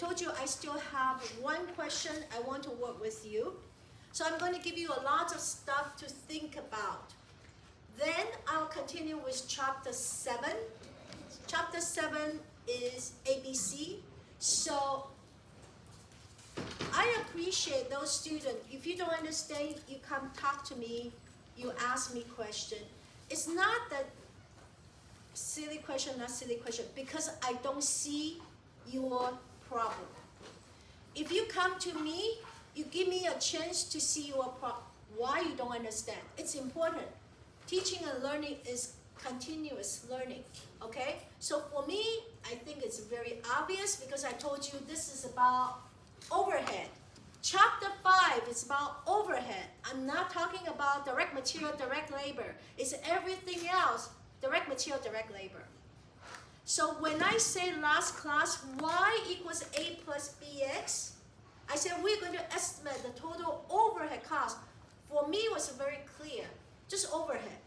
told you I still have one question I want to work with you. So I'm going to give you a lot of stuff to think about. Then I'll continue with chapter 7. Chapter 7 is ABC. So I appreciate those students. If you don't understand, you come talk to me, you ask me question. It's not that silly question, not silly question, because I don't see your problem. If you come to me, you give me a chance to see your problem, why you don't understand. It's important. Teaching and learning is continuous learning, okay? So for me, I think it's very obvious because I told you this is about overhead. Chapter 5 is about overhead. I'm not talking about direct material, direct labor. It's everything else, direct material, direct labor. So when I say last class, y equals a plus bx, I said we're going to estimate the total overhead cost. For me, it was very clear, just overhead.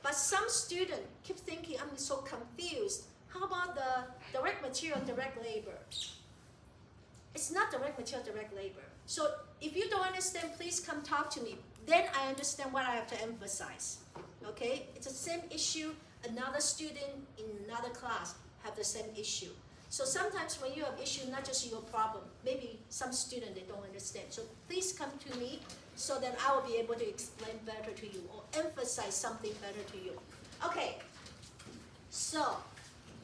But some students keep thinking, I'm so confused. How about the direct material, direct labor? It's not direct material, direct labor. So if you don't understand, please come talk to me. Then I understand what I have to emphasize. Okay? It's the same issue. Another student in another class have the same issue. So sometimes when you have issue, not just your problem, maybe some student they don't understand. So please come to me so that I will be able to explain better to you or emphasize something better to you. Okay, so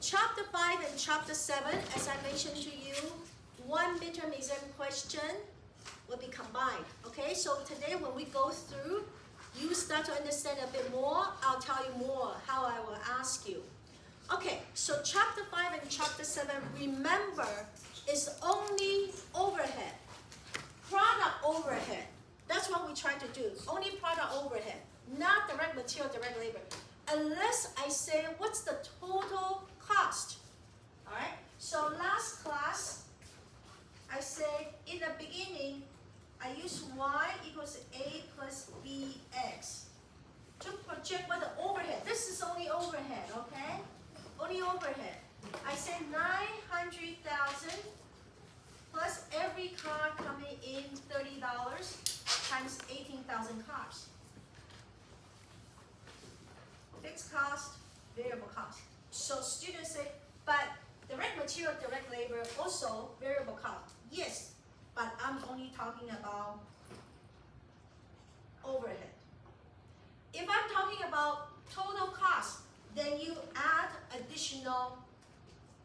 chapter 5 and chapter 7, as I mentioned to you, one midterm exam question will be combined. Okay, so today when we go through, you start to understand a bit more. I'll tell you more how I will ask you. Okay, so chapter 5 and chapter 7, remember, is only overhead. Product overhead. That's what we try to do. Only product overhead, not direct material, direct labor. Unless I say, what's the total cost? All right, so last class, I said in the beginning, I use y equals a plus bx to project what the overhead. This is only overhead, okay? Only overhead. I said 900,000 plus every car coming in $30 times 18,000 cars. Fixed cost, variable cost. So students say, but direct material, direct labor, also variable cost. Yes, but I'm only talking about overhead. If I'm talking about total cost, then you add additional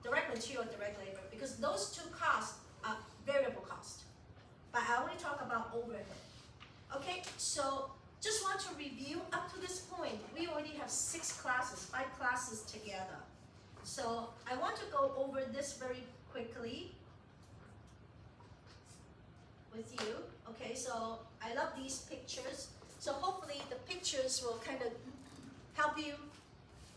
direct material, direct labor, because those two costs are variable cost. But I only talk about overhead. Okay, so just want to review up to this point. We already have 5 classes together. So I want to go over this very quickly with you. Okay, so I love these pictures. So hopefully the pictures will kind of help you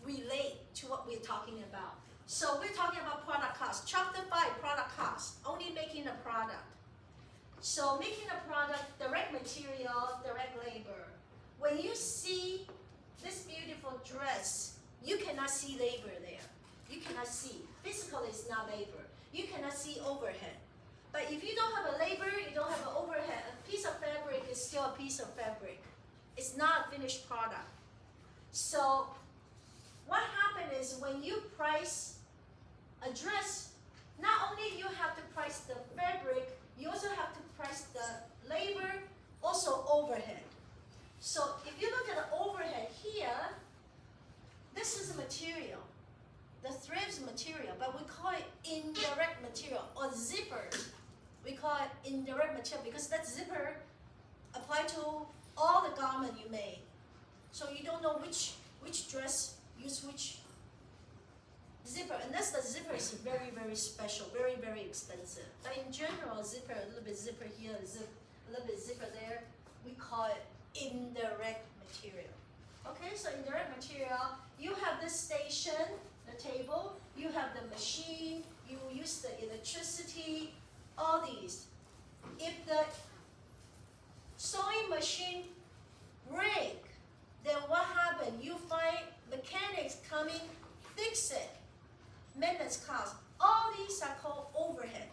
relate to what we're talking about. So we're talking about product cost. Chapter 5, product cost, only making a product. So making a product, direct material, direct labor. When you see this beautiful dress, you cannot see labor there. You cannot see. Physically, it's not labor. You cannot see overhead. But if you don't have a labor, you don't have an overhead, a piece of fabric is still a piece of fabric. It's not a finished product. So what happens is when you price a dress, not only you have to price the fabric, you also have to price the labor, also overhead. So if you look at the overhead here, this is material. The thread's material, but we call it indirect material or zipper. We call it indirect material because that zipper applies to all the garment you made. So you don't know which dress use which zipper, unless the zipper is very, very special, very, very expensive. But in general, zipper, a little bit zipper here, a little bit zipper there, we call it indirect material. Okay, so indirect material, you have this station, the table, you have the machine, you use the electricity, all these. If the sewing machine break, then what happened? You find mechanics coming, fix it, maintenance cost. All these are called overhead.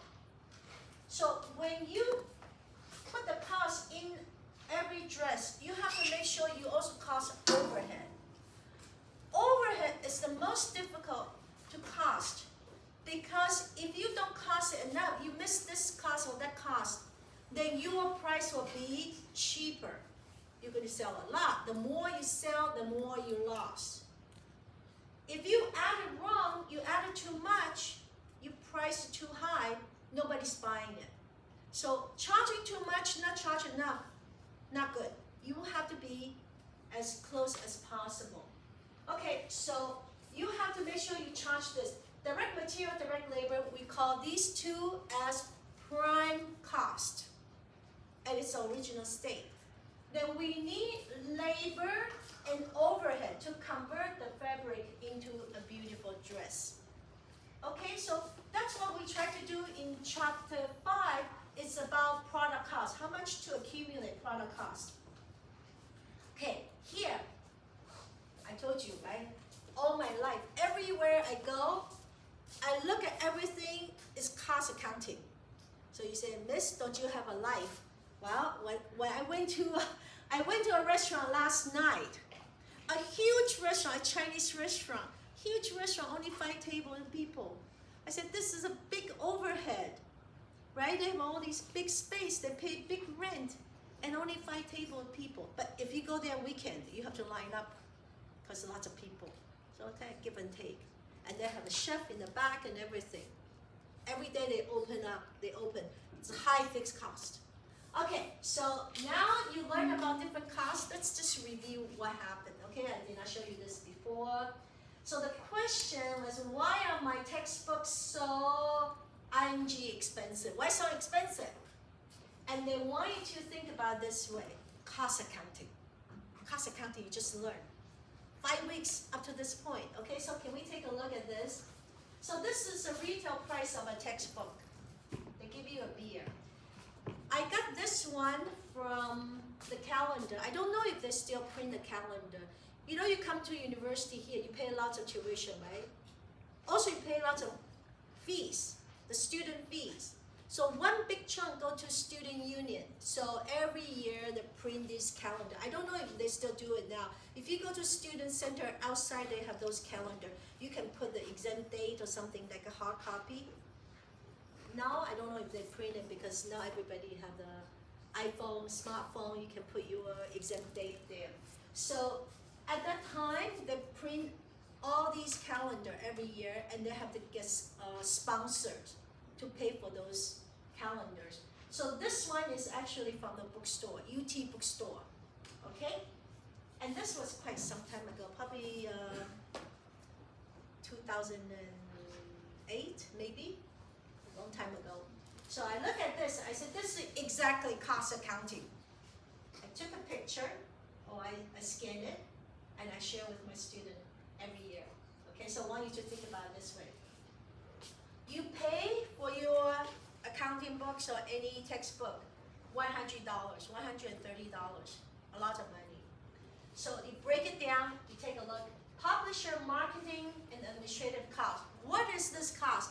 then your price will be cheaper. You're going to sell a lot. The more you sell, the more you lost. If you added wrong, you added too much, you priced it too high, nobody's buying it. So charging too much, not charging enough, not good. You have to be as close as possible. Okay, so you have to make sure you charge this. Direct material, direct labor, we call these two as prime cost at its original state. Then we need labor and overhead to convert the fabric into a beautiful dress. Okay, so that's what we try to do in chapter 5. It's about product cost. How much to accumulate product cost? Okay, here, I told you, right? All my life, everywhere I go, I look at everything is cost accounting. So you say, Miss, don't you have a life? Well, when I went to a restaurant last night, a huge restaurant, a Chinese restaurant, huge restaurant, only 5 tables and people. I said, this is a big overhead, right? They have all these big space, they pay big rent, and only 5 tables and people. But if you go there weekend, you have to line up because lots of people. So okay, give and take. And they have a chef in the back and everything. Every day they open. It's a high fixed cost. Okay, so now you learn about different costs. Let's just review what happened. Okay, I did not show you this before. So the question was, why are my textbooks so IMG expensive? Why so expensive? And they want you to think about this way, cost accounting. Cost accounting, you just learn. 5 weeks up to this point. Okay, so can we take a look at this? So this is the retail price of a textbook. They give you a beer. I got this one from the calendar. I don't know if they still print the calendar. You know, you come to university here, you pay lots of tuition, right? Also, you pay lots of fees, the student fees. So one big chunk go to student union. So every year they print this calendar. I don't know if they still do it now. If you go to student center outside, they have those calendar. You can put the exam date or something like a hard copy. Now I don't know if they print it because now everybody have the iPhone, smartphone. You can put your exam date there. So at that time, they print all these calendar every year, and they have to get sponsors to pay for those calendars. So this one is actually from the bookstore, UT bookstore, okay? And this was quite some time ago, probably 2008, maybe, a long time ago. So I look at this, I said, this is exactly cost accounting. I took a picture, or I scanned it, and I share with my student every year. Okay, so I want you to think about it this way. You pay for your accounting books or any textbook, $100, $130, a lot of money. So you break it down, you take a look. Publisher, marketing, and administrative cost. What is this cost?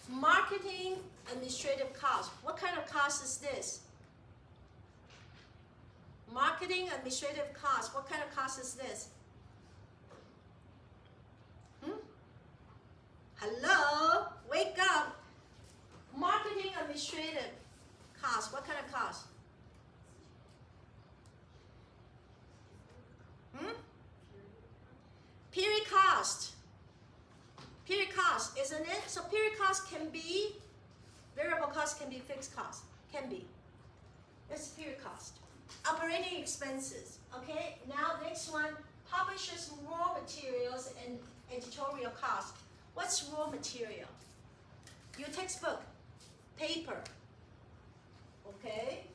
Marketing, administrative cost. What kind of cost is this? Marketing, administrative cost. What kind of cost is this? Hello? Wake up. Marketing, administrative cost. What kind of cost? Period cost. Period cost, isn't it? So period cost can be, variable cost can be fixed cost. Can be. It's period cost. Operating expenses. Okay, now next one, publishers' raw materials and editorial cost. What's raw material? Your textbook, paper. Okay?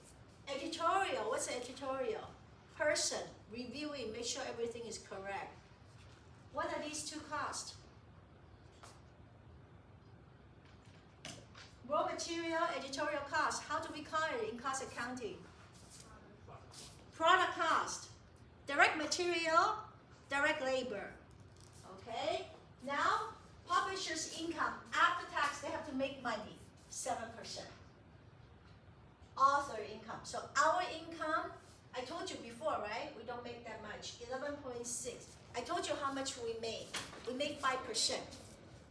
Editorial, what's editorial? Person, reviewing, make sure everything is correct. What are these two costs? Raw material, editorial cost. How do we call it in cost accounting? Product cost. Direct material, direct labor. Okay? Now, publishers' income. After tax, they have to make money. 7%. Author income. So our income, I told you before, right? We don't make that much. 11.6. I told you how much we made. We make 5%.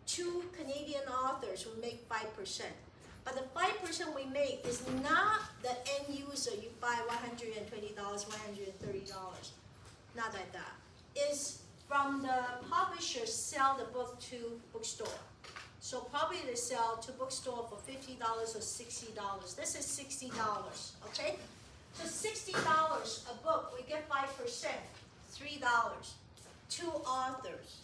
2 Canadian authors will make 5%. But the 5% we make is not the end user. You buy $120, $130. Not like that. It's from the publisher sell the book to bookstore. So probably they sell to bookstore for $50 or $60. This is $60, okay? So $60 a book, we get 5%, $3. 2 authors,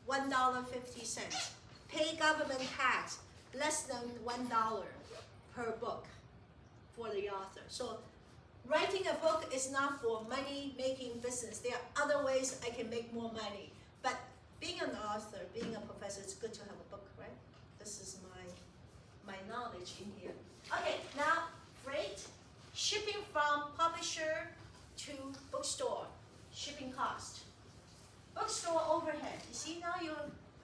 $1.50. Pay government tax, less than $1 per book for the author. So writing a book is not for money-making business. There are other ways I can make more money. But being an author, being a professor, it's good to have a book, right? This is my knowledge in here. Okay, now freight, shipping from publisher to bookstore, shipping cost. Bookstore overhead. You see now you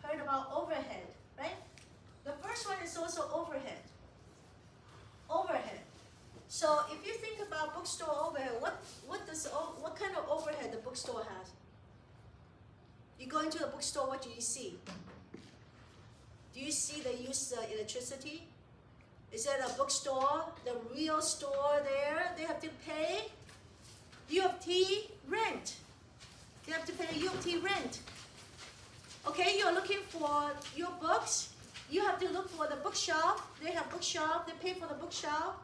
heard about overhead, right? The first one is also overhead. Overhead. So if you think about bookstore overhead, what kind of overhead the bookstore has? You go into a bookstore, what do you see? Do you see they use electricity? Is it a bookstore, the real store there? They have to pay U of T rent. They have to pay U of T rent. Okay, you're looking for your books. You have to look for the bookshelf. They have bookshelf. They pay for the bookshelf.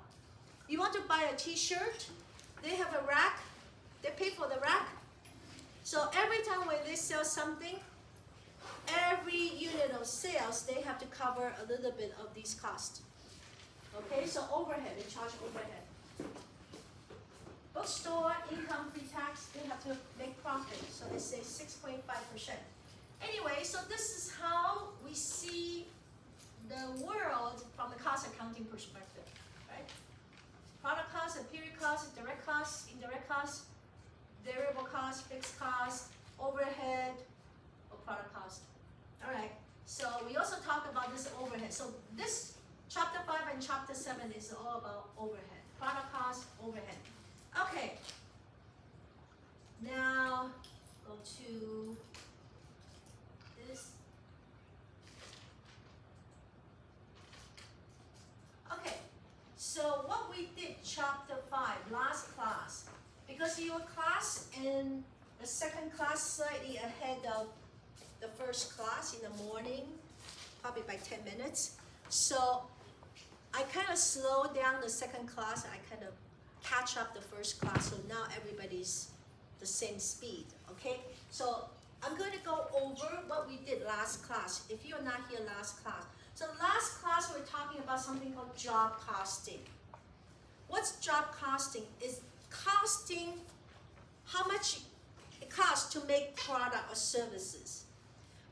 You want to buy a T-shirt. They have a rack. They pay for the rack. So every time when they sell something, every unit of sales, they have to cover a little bit of these costs. Okay, so overhead, they charge overhead. Bookstore, income pre-tax, they have to make profit. So they say 6.5%. Anyway, so this is how we see the world from the cost accounting perspective, right? Product cost and period cost, direct costs, indirect costs, variable cost, fixed cost, overhead, or product cost. All right, so we also talk about this overhead. So this chapter 5 and chapter 7 is all about overhead, product cost, overhead. Okay, now go to this. Okay, so what we did chapter 5, last class, because your class in the second class slightly ahead of the first class in the morning, probably by 10 minutes. So I kind of slowed down the second class. I kind of catch up the first class, so now everybody's the same speed, okay? So I'm going to go over what we did last class, if you're not here last class. So last class we're talking about something called job costing. What's job costing? Is costing how much it costs to make product or services.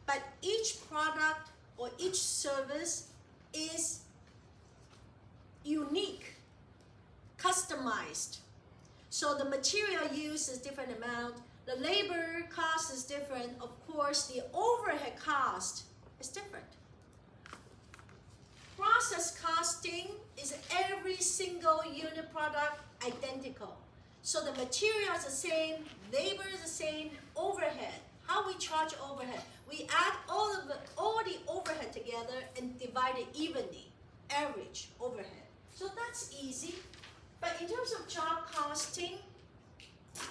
But each product or each service is unique, customized. So the material used is different amount, the labor cost is different, of course the overhead cost is different. Process costing is every single unit product identical. So the material is the same, labor is the same, overhead. How we charge overhead? We add all the overhead together and divide it evenly, average overhead. So that's easy. But in terms of job costing,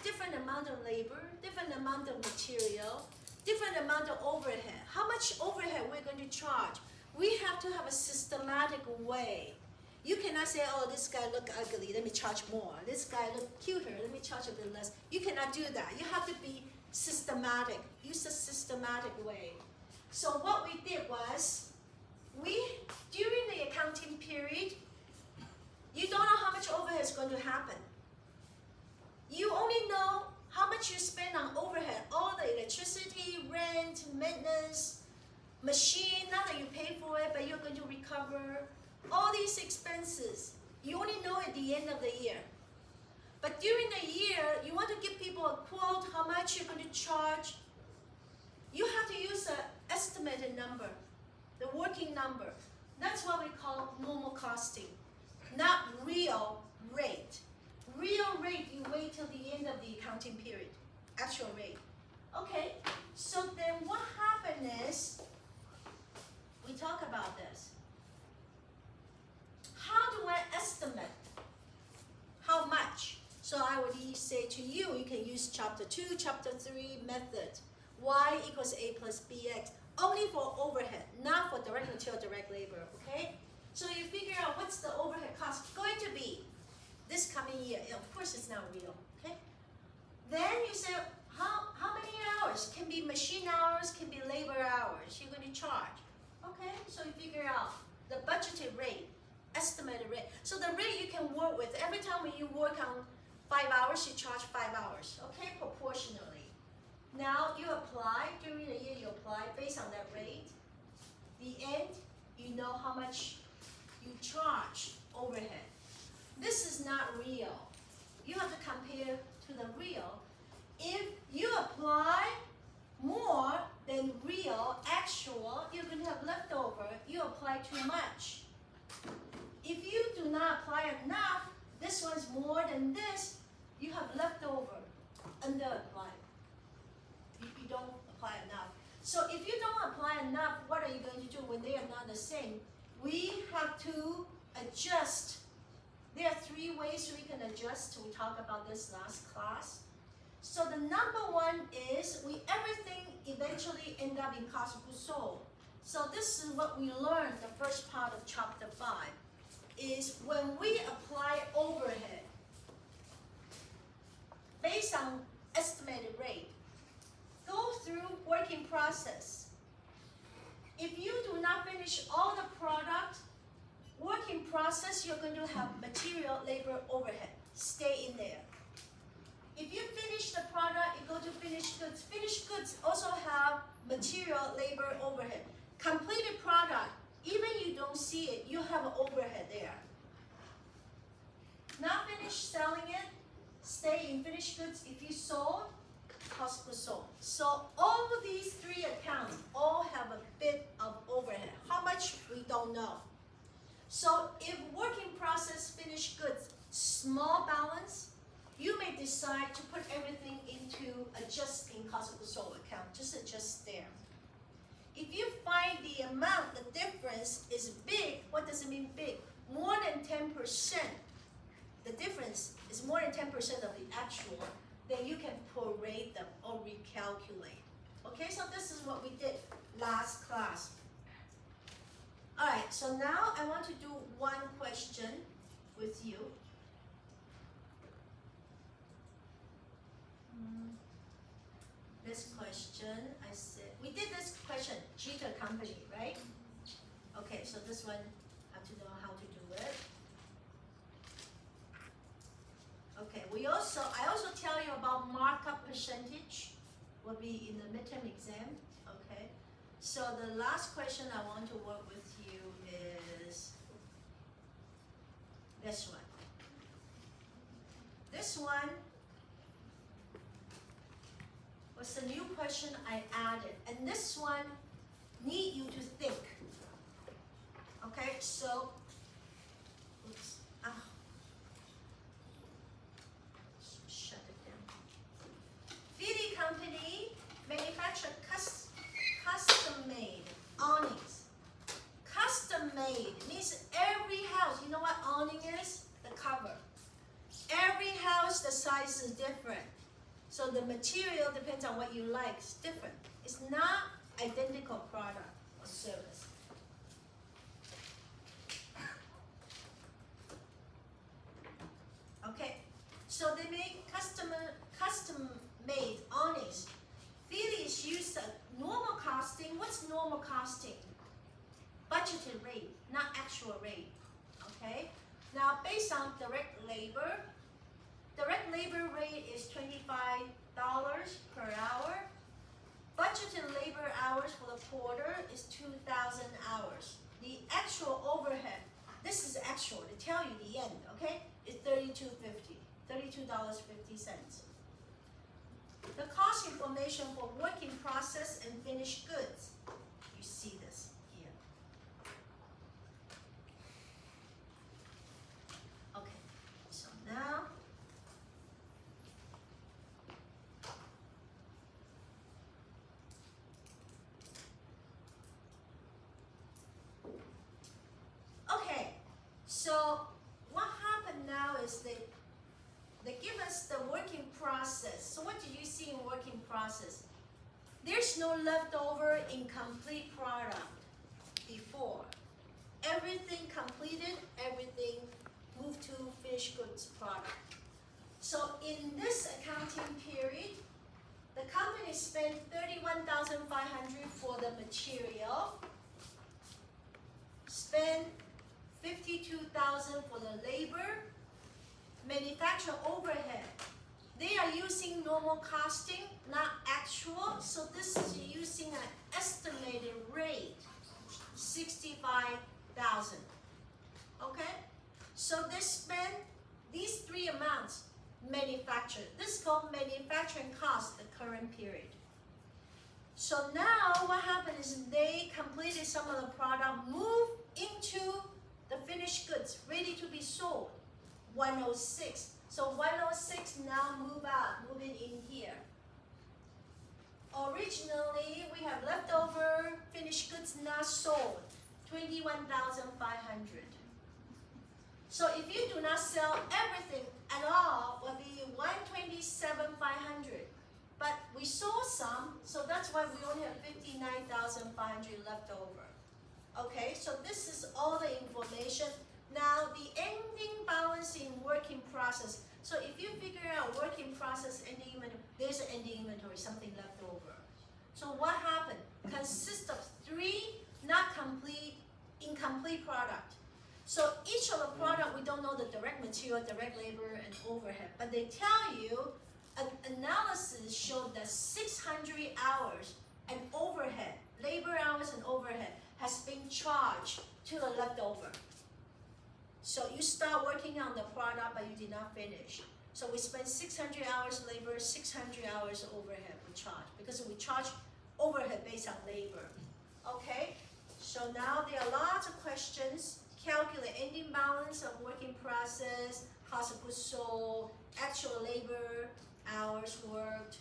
different amount of labor, different amount of material, different amount of overhead. How much overhead we're going to charge? We have to have a systematic way. You cannot say, oh, this guy look ugly, let me charge more. This guy look cuter, let me charge a bit less. You cannot do that. You have to be systematic. Use a systematic way. So what we did was, during the accounting period, you don't know how much overhead is going to happen. You only know how much you spend on overhead, all the electricity, rent, maintenance, machine, not that you pay for it, but you're going to recover. All these expenses, you only know at the end of the year. But during the year, you want to give people a quote, how much you're going to charge. You have to use an estimated number, the working number. That's what we call normal costing, not real rate. Real rate, you wait till the end of the accounting period, actual rate. Okay, so then what happened is, we talk about this. estimate how much. So I would say to you, you can use chapter 2, chapter 3 method. Y equals A plus BX, only for overhead, not for direct material, direct labor, okay? So you figure out what's the overhead cost going to be this coming year. Of course, it's not real, okay? Then you say, how many hours? Can be machine hours, can be labor hours you're going to charge. Okay, so you figure out the budgeted rate, estimated rate. So the rate you can work with, every time when you work on 5 hours, you charge 5 hours, okay, proportionally. Now you apply, during the year you apply based on that rate. The end, you know how much you charge overhead. This is not real. You have to compare to the real. If you apply more than real, actual, you're going to have leftover. You apply too much. If you do not apply enough, this one's more than this, you have leftover, under apply. You don't apply enough. So if you don't apply enough, what are you going to do when they are not the same? We have to adjust. There are 3 ways we can adjust. We talked about this last class. So the number one is everything eventually end up in cost of goods sold. So this is what we learned the first part of chapter 5, is when we apply overhead based on estimated rate, go through working process. If you do not finish all the product, working process, you're going to have material, labor, overhead. Stay in there. If you finish the product, you go to finished goods. Finished goods also have material, labor, overhead. Completed product, even you don't see it, you have an overhead there. Not finished selling it, stay in finished goods. If you sold, cost of goods sold. So all of these 3 accounts all have a bit of overhead. How much, we don't know. So if working process, finished goods, small balance, you may decide to put everything into adjusting cost of goods sold account. Just adjust there. If you find the amount, the difference is big, what does it mean big? More than 10%. The difference is more than 10% of the actual, then you can prorate them or recalculate. Okay, so this is what we did last class. All right, so now I want to do one question with you. This question, I said, we did this question, cheater company, right? Okay, so this one, I have to know how to do it. Okay, I also tell you about markup percentage, will be in the midterm exam, okay? So the last question I want to work with you is this one. This one was a new question I added, and this one need you to think. Okay, so, oops, shut it down. Feedy company manufacture custom-made awnings. Custom-made means every house, you know what awning is? The cover. Every house, the size is different. So the material depends on what you like, it's different. It's not identical product or service. Okay, so they make custom-made awnings. Feelies use a normal costing. What's normal costing? Budgeted rate, not actual rate. Okay, now based on direct labor rate is $25 per hour. Budgeted labor hours for the quarter is 2,000 hours. The actual overhead, this is actual, to tell you the end, okay, is $32.50. The cost information for working process and finished goods, you see this here. Okay, so now, so is they give us the working process. So what do you see in working process? There's no leftover incomplete product before. Everything completed, everything moved to finished goods product. So in this accounting period, the company spent $31,500 for the material, spent $52,000 for the labor, manufacturer overhead. They are using normal costing, not actual, so this is using an estimated rate, $65,000. Okay? So they spend these three amounts. Manufactured. This is called manufacturing cost, the current period. So now what happened is they completed some of the product, moved into the finished goods, ready to be sold. 106. So 106 now move it in here. Originally, we have leftover finished goods not sold, 21,500. So if you do not sell everything at all, will be 127,500. But we sold some, so that's why we only have 59,500 left over. Okay, so this is all the information. Now the ending balance in working process. So if you figure out working process ending inventory, there's an ending inventory, something left over. So what happened? Consists of 3 not complete, incomplete product. So each of the product, we don't know the direct material, direct labor, and overhead. But they tell you, an analysis showed that 600 hours and overhead, labor hours and overhead, has been charged to the leftover. So you start working on the product, but you did not finish. So we spent 600 hours labor, 600 hours overhead we charge, because we charge overhead based on labor. Okay, so now there are lots of questions. Calculate ending balance of working process, cost of goods sold, actual labor, hours worked,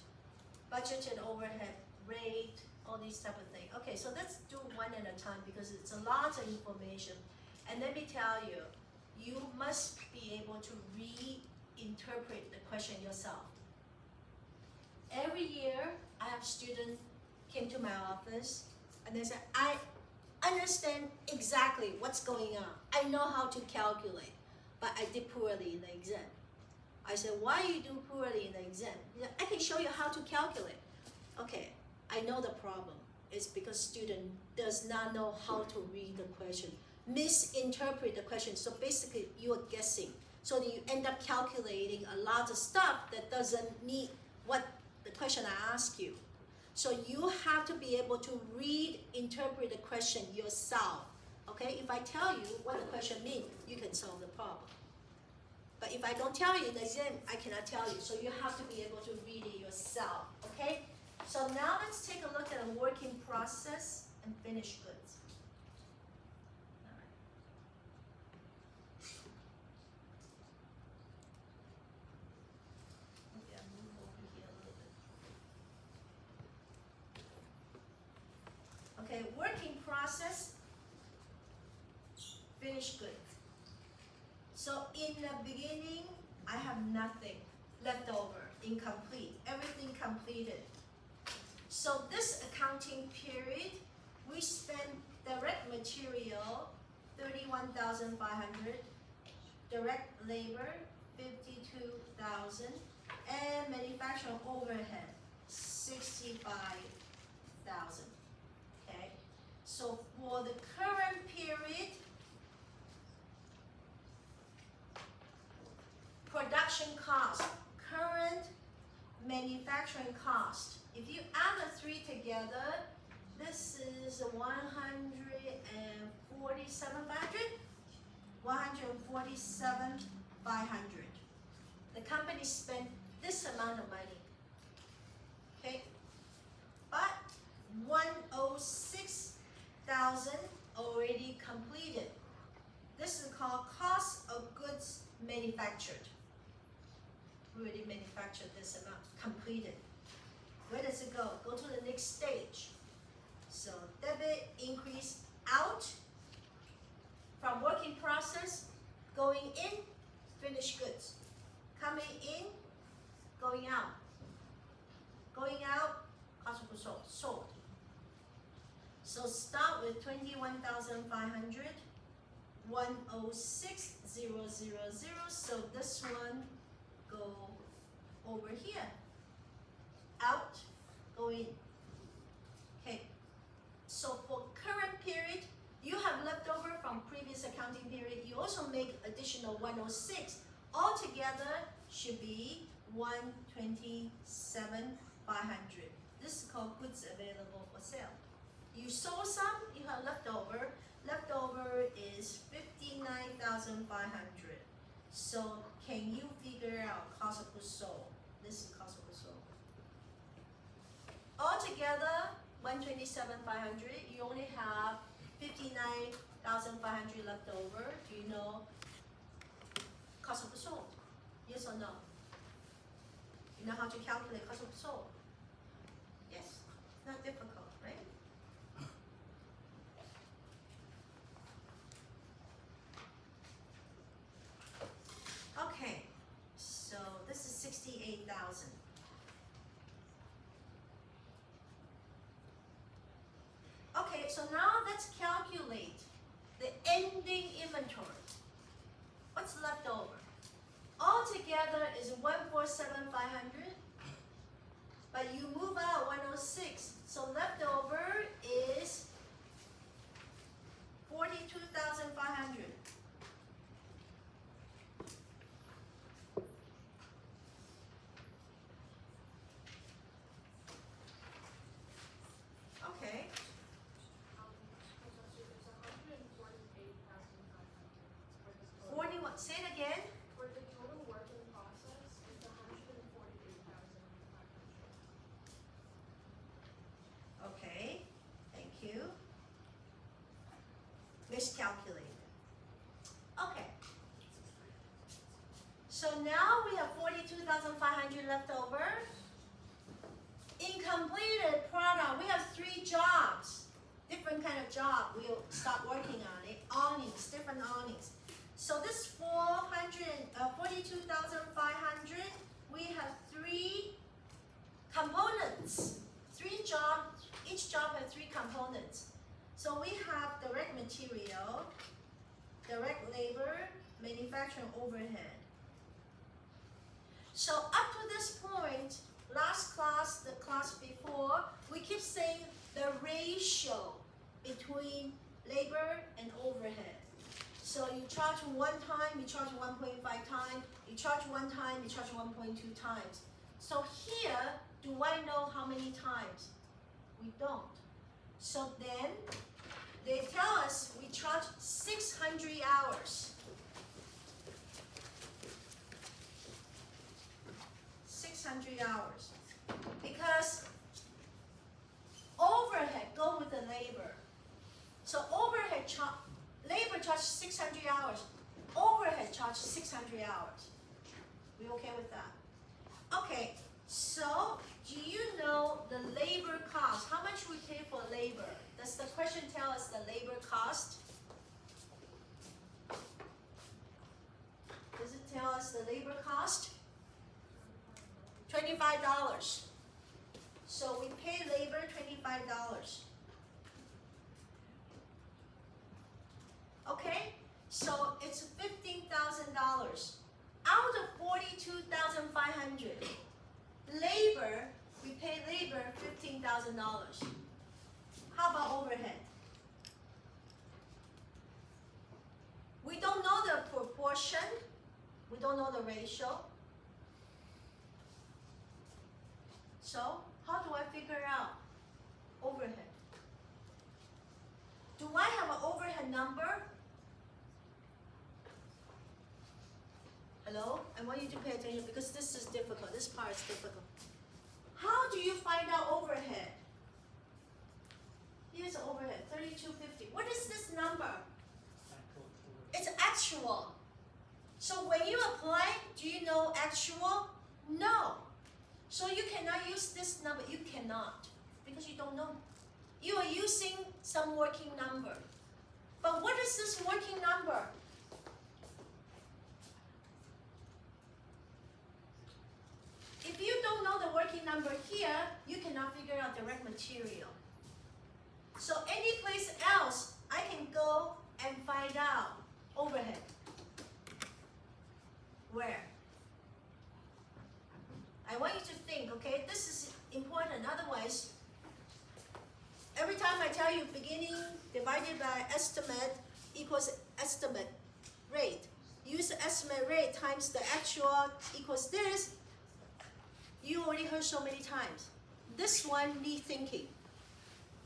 budgeted overhead rate, all these type of things. Okay, so let's do one at a time because it's a lot of information. And let me tell you, you must be able to reinterpret the question yourself. Every year, I have students came to my office and they said, I understand exactly what's going on. I know how to calculate, but I did poorly in the exam. I said, why you do poorly in the exam? He said, I can show you how to calculate. Okay, I know the problem. It's because student does not know how to read the question, misinterpret the question. So basically, you are guessing. So you end up calculating a lot of stuff that doesn't meet what the question I ask you. So you have to be able to read, interpret the question yourself. Okay, if I tell you what the question means, you can solve the problem. But if I don't tell you in the exam, I cannot tell you. So you have to be able to read it yourself. Okay? So now let's take a look at a working process and finished goods. All right. Okay, I'll move over here a little bit. Okay, working process, finished goods. So in the beginning, I have nothing left over, incomplete, everything completed. So this accounting period, we spent direct material, 31,500, direct labor, 52,000, and manufacturing overhead, 65,000. Okay, so for the current period, production cost, current manufacturing cost. If you add the 3 together, this is 147,500. The company spent this amount of money. Okay, but 106,000 already completed. This is called cost of goods manufactured. We already manufactured this amount, completed. Where does it go? Go to the next stage. So debit increase out from working process, going in finished goods. Coming in, going out. Going out, cost of goods sold, sold. So start with 21,500, 106,000. So this one go over here. Out, go in. Okay. So for current period, you have leftover from previous accounting period. You also make additional 106. Altogether should be 127,500. This is called goods available for sale. You sold some, you have leftover. Leftover is 59,500. So can you figure out cost of goods sold? This is cost of goods sold. Altogether, 127,500. You only have 59,500 left over. Do you know cost of goods sold? Yes or no? You know how to calculate cost of goods sold? Yes. Not difficult, right? Okay. So this is 68,000. Okay, so now let's calculate the ending inventory. What's left over? Altogether is 147,500, but you move out 106, so left over is 42,500. Okay. 41. Say it again. For the total work in process, it's 148,500. Okay. Thank you. Miscalculated. Okay. So now we have 42,500 left over. Incompleted product. We have 3 jobs. Different kind of job. We'll start working on it. Awnings, different awnings. So this 42,500, we have 3 components. 3 jobs, each job has 3 components. So we have direct material, direct labor, manufacturing overhead. So up to this point, last class, the class before, we keep saying the ratio between labor and overhead. So you charge 1 time, you charge 1.5 times, you charge 1 time, you charge 1.2 times. So here, do I know how many times? We don't. So then, they tell us we charge 600 hours. 600 hours. Because overhead go with the labor. So overhead labor charge 600 hours. Overhead charge 600 hours. We okay with that? Okay, so do you know the labor cost? How much we pay for labor? Does the question tell us the labor cost? Does it tell us the labor cost? $25. So we pay labor $25. Okay, so it's $15,000. Out of 42,500, labor, we pay labor $15,000. How about overhead? We don't know the proportion. We don't know the ratio. So, how do I figure out overhead? Do I have an overhead number? Hello? I want you to pay attention because this is difficult. This part is difficult. How do you find out overhead? Here's overhead, 3250. What is this number? It's actual. So when you apply, do you know actual? No. So you cannot use this number. You cannot because you don't know. You are using some working number. But what is this working number? number here, you cannot figure out direct material. So any place else, I can go and find out overhead. Where? I want you to think, okay? This is important. Otherwise, every time I tell you beginning divided by estimate equals estimate rate. Use the estimate rate times the actual equals this. You already heard so many times. This one need thinking.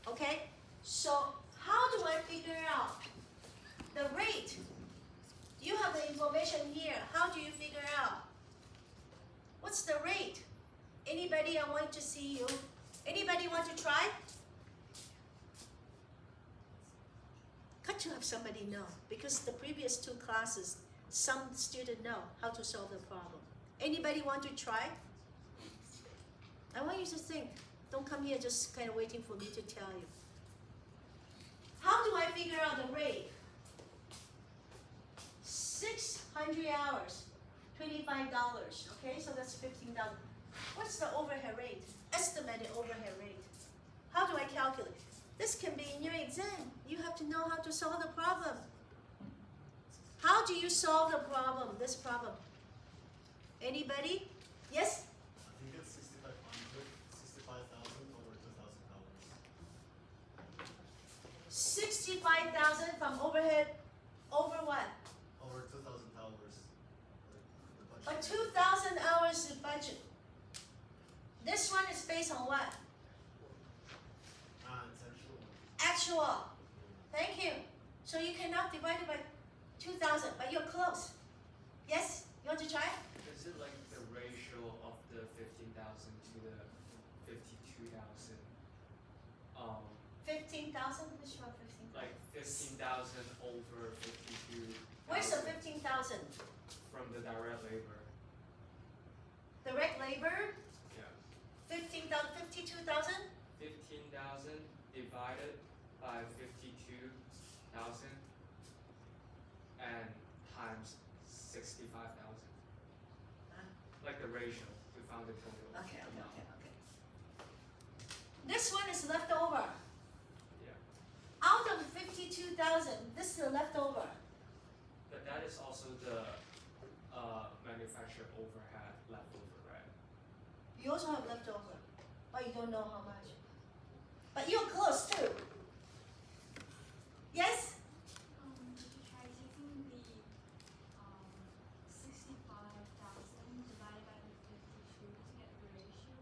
Okay? So how do I figure out the rate? You have the information here. How do you figure out? What's the rate? Anybody, I want to see you. Anybody want to try? Got to have somebody know, because the previous two classes, some student know how to solve the problem. Anybody want to try? I want you to think. Don't come here just kind of waiting for me to tell you. How do I figure out the rate? 600 hours, $25. Okay, so that's $15. What's the overhead rate? Estimated overhead rate. How do I calculate? This can be in your exam. You have to know how to solve the problem. How do you solve the problem, this problem? Anybody? Yes? I think it's 65,000 over $2,000. 65,000 from overhead, over what? Over $2,000. But 2,000 hours is budget. This one is based on what? It's Actual. Thank you. So you cannot divide it by 2,000, but you're close. Yes? You want to try? Is it like the ratio of the 15,000 to the 52,000? 15,000? Which one 15,000? Like 15,000 over 52,000. Where's the 15,000? From the direct labor. Direct labor? Yeah. 15,000, 52,000? 15,000 divided by 52,000 and times 65,000. Like the ratio, we found the total. Okay. amount. This one is left over. Yeah. Out of 52,000, this is the leftover. But that is also the manufacturer overhead leftover, right? You also have leftover, but you don't know how much. But you're close too. Yes? Did you try taking the 65,000 divided by the 52 to get the ratio,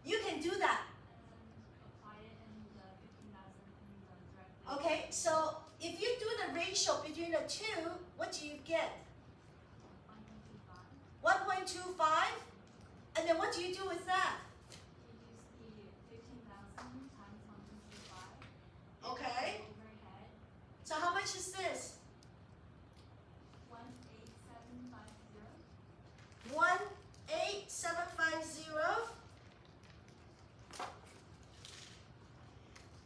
You can do that. and then apply it in the 15,000 in the direct labor? Okay, so if you do the ratio between the two, what do you get? 1.25. 1.25? And then what do you do with that? You use the 15,000 times 1.25. Okay. Overhead, So how much is this? 18750. 18750.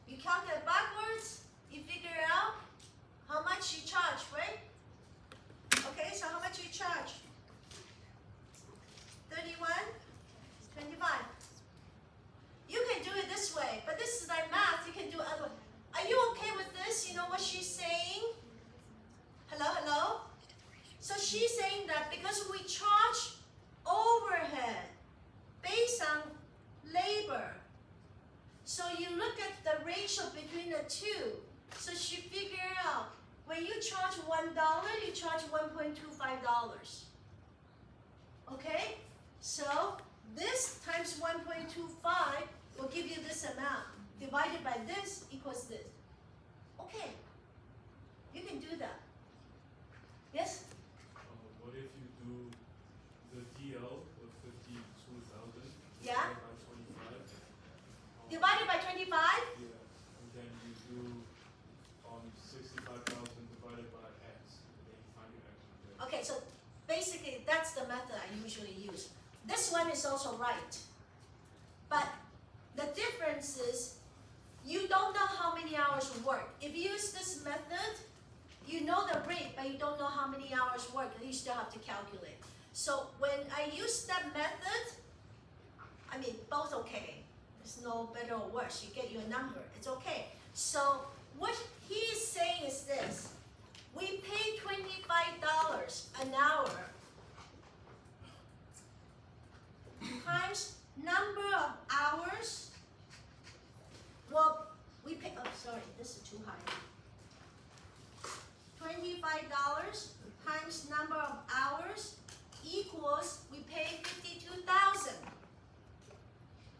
You calculate backwards, you figure out how much you charge, right? Okay, so how much you charge? 31, 25. You can do it this way, but this is like math, you can do other way. Are you okay with this? You know what she's saying? Hello? So she's saying that because we charge overhead based on labor, so you look at the ratio between the two. So she figured out when you charge $1, you charge $1.25. Okay? So this times 1.25 will give you this amount. Divided by this equals this. Okay. You can do that. Yes? What if you do the DL of 52,000 Yeah. divided by 25? Divided by 25? Yeah, and then you do 65,000 divided by X, and then you find your X from there. Okay, so basically that's the method I usually use. This one is also right. But the difference is you don't know how many hours work. If you use this method, you know the rate, but you don't know how many hours work, and you still have to calculate. So when I use that method, I mean, both okay. There's no better or worse. You get your number. It's okay. So what he is saying is this. We pay $25 an hour times number of hours. Well, we pay, oh, sorry, this is too high. $25 times number of hours equals, we pay 52,000.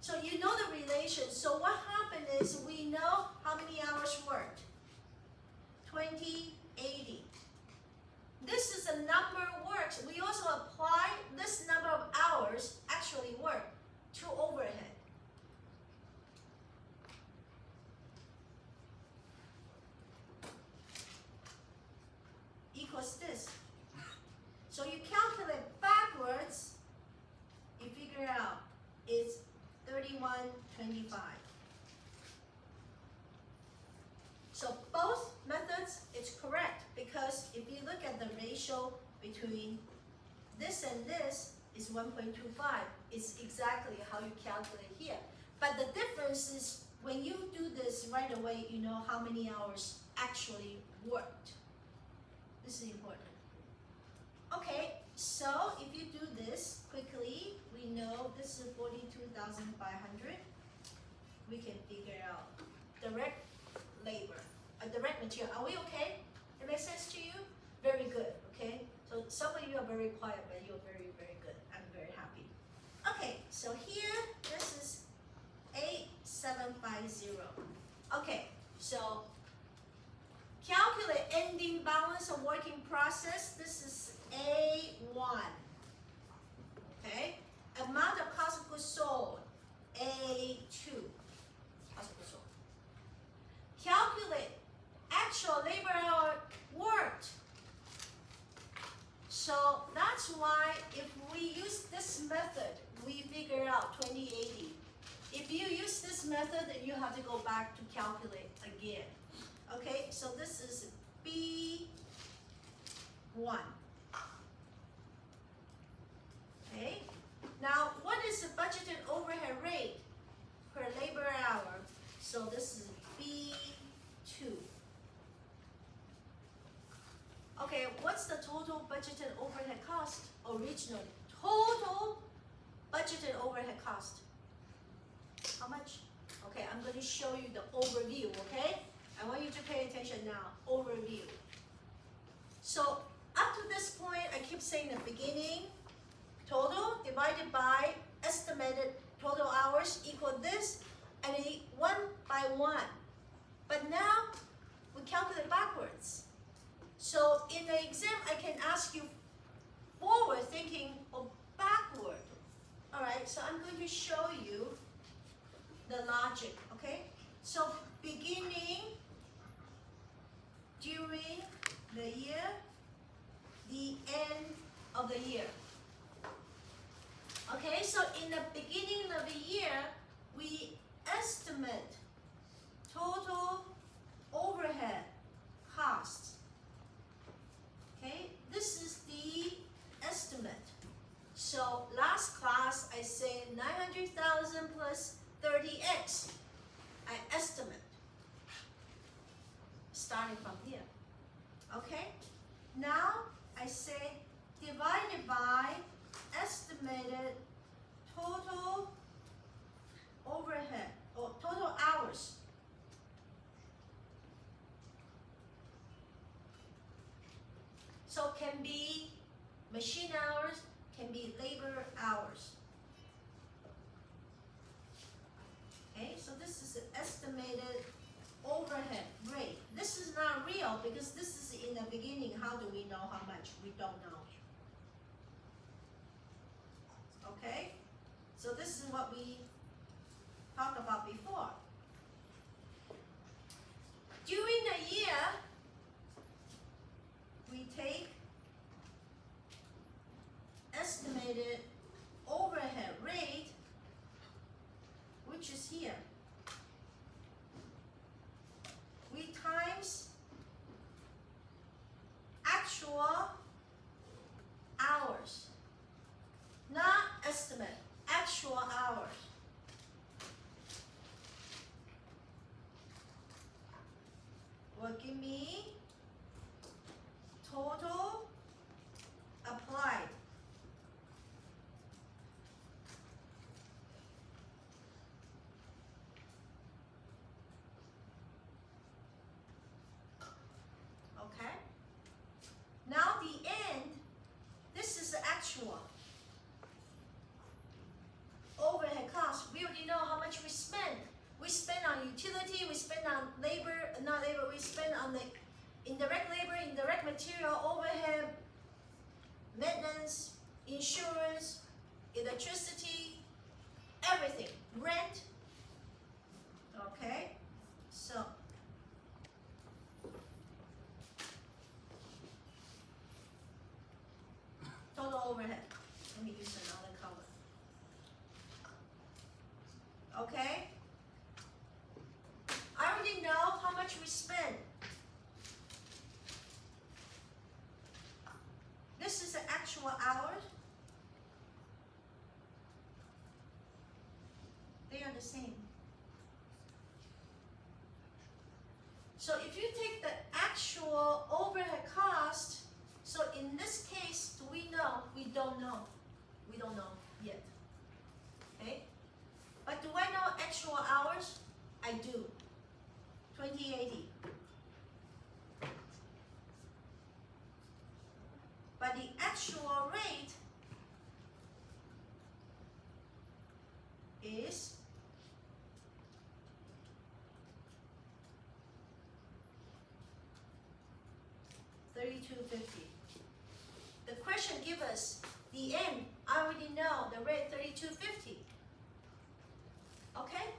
So you know the relation. So what happened is we know how many hours worked. 20, 80. This is a number works. We also apply this number of hours actually work to overhead. Equals this. So you calculate backwards, you figure out it's 31.25. So both methods, it's correct because if you look at the ratio between this and this is 1.25. It's exactly how you calculate here. But the difference is when you do this right away, you know how many hours actually worked. This is important. Okay, so if you do this quickly, we know this is 42,500. We can figure out direct labor, direct material. Are we okay? It makes sense to you? Very good, okay? So some of you are very quiet, but you're very, very good. I'm very happy. Okay, so here, this is 8750. Okay, so calculate ending balance of work in process. This is A1. Okay, amount of cost of goods sold, A2. Cost of goods sold. Calculate actual labor hour worked. So that's why if we use this method, we figure out 2080. If you use this method, then you have to go back to calculate again. Okay, so this is B1. Okay, now what is the budgeted overhead rate per labor hour? So this is B2. Okay, what's the total budgeted overhead cost originally? Total budgeted overhead cost. How much? Okay, I'm going to show you the overview, okay? I want you to pay attention now. Overview. So up to this point, I keep saying the beginning, total divided by estimated total hours equal this, and it 1 by 1. But now, we calculate backwards. So in the exam, I can ask you forward thinking or backward. All right, so I'm going to show you the logic, okay? So beginning, during the year, the end of the year. Okay, so in the beginning of the year, we estimate total overhead costs. Okay, this is the estimate. So last class I said 900,000 plus 30x. I estimate. Starting from here. Okay? Now I say divided by estimated total overhead or total hours. So can be machine hours, can be labor hours. Okay, so this is an estimated overhead rate. This is not real because this is in the beginning. How do we know how much? We don't know. Okay, so this is what we talked about before. During the year, we take estimated overhead rate, which is here. We times actual hours, not estimate, actual hours. give me total applied. Okay? Now the end, this is the actual. Overhead cost, we already know how much we spend. We spend on utility, we spend on labor, not labor, we spend on the indirect labor, indirect material, overhead, maintenance, insurance, electricity, everything, rent. Okay, so total overhead. Let me use another color. Okay? I already know how much we spend. This is the actual hours. They are the same. So if you take the actual overhead cost, so in this case, do we know? We don't know. We don't know yet. Okay? But do I know actual hours? I do. 2080. But the actual rate is $32.50. The question gives us the end. I already know the rate $32.50. Okay?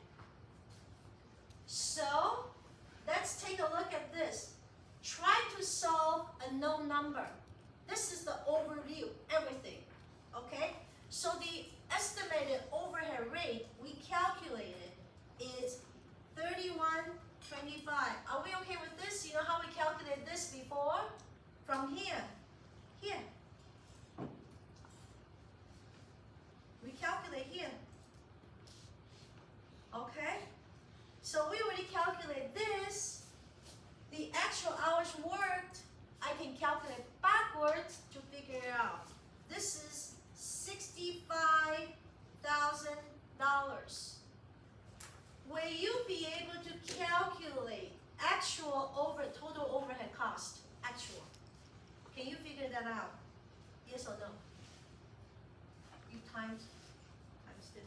So let's take a look at this. Try to solve a known number. This is the overview, everything. Okay? So the estimated overhead rate we calculated is 31.25. Are we okay with this? You know how we calculated this before? From here. Here. We calculate here. Okay? So we already calculated this. The actual hours worked, I can calculate backwards to figure it out. This is $65,000. Will you be able to calculate actual total overhead cost? Actual. Can you figure that out? Yes or no? You times this.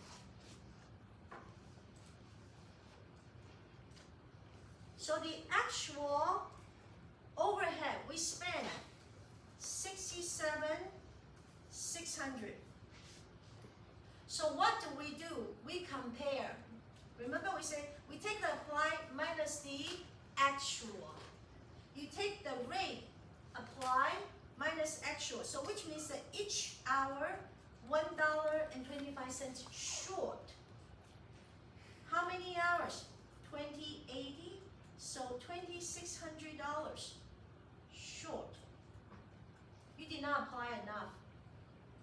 So the actual overhead we spend $67,600. So what do? We compare. Remember we said we take the applied minus the actual. You take the rate applied minus actual. So which means that each hour $1.25 short. How many hours? 2080. So $2,600 short. You did not apply enough.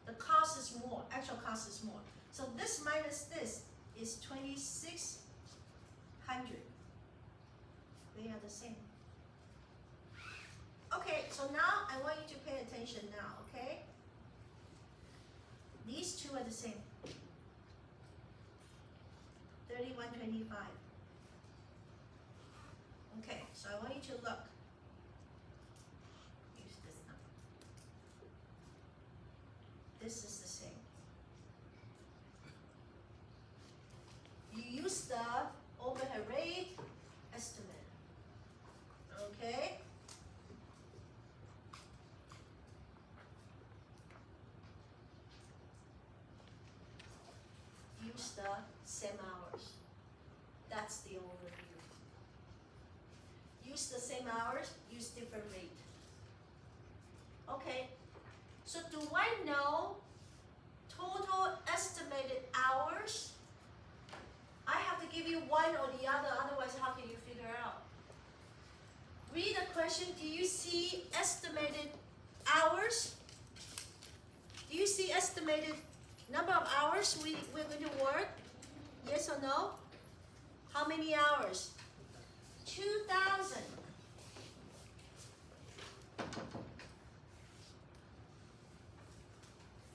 The cost is more, actual cost is more. So this minus this is 2,600. They are the same. Okay, so now I want you to pay attention now, okay? These two are the same. 31.25. Okay, so I want you to look. Use this number. This is the same. You use the overhead rate estimate. Okay? Use the same hours. That's the overview. Use the same hours, use different rate. Okay, so do I know total estimated hours? I have to give you one or the other, otherwise how can you figure out? Read the question, do you see estimated hours? Do you see estimated number of hours we're going to work? Yes or no? How many hours? 2,000.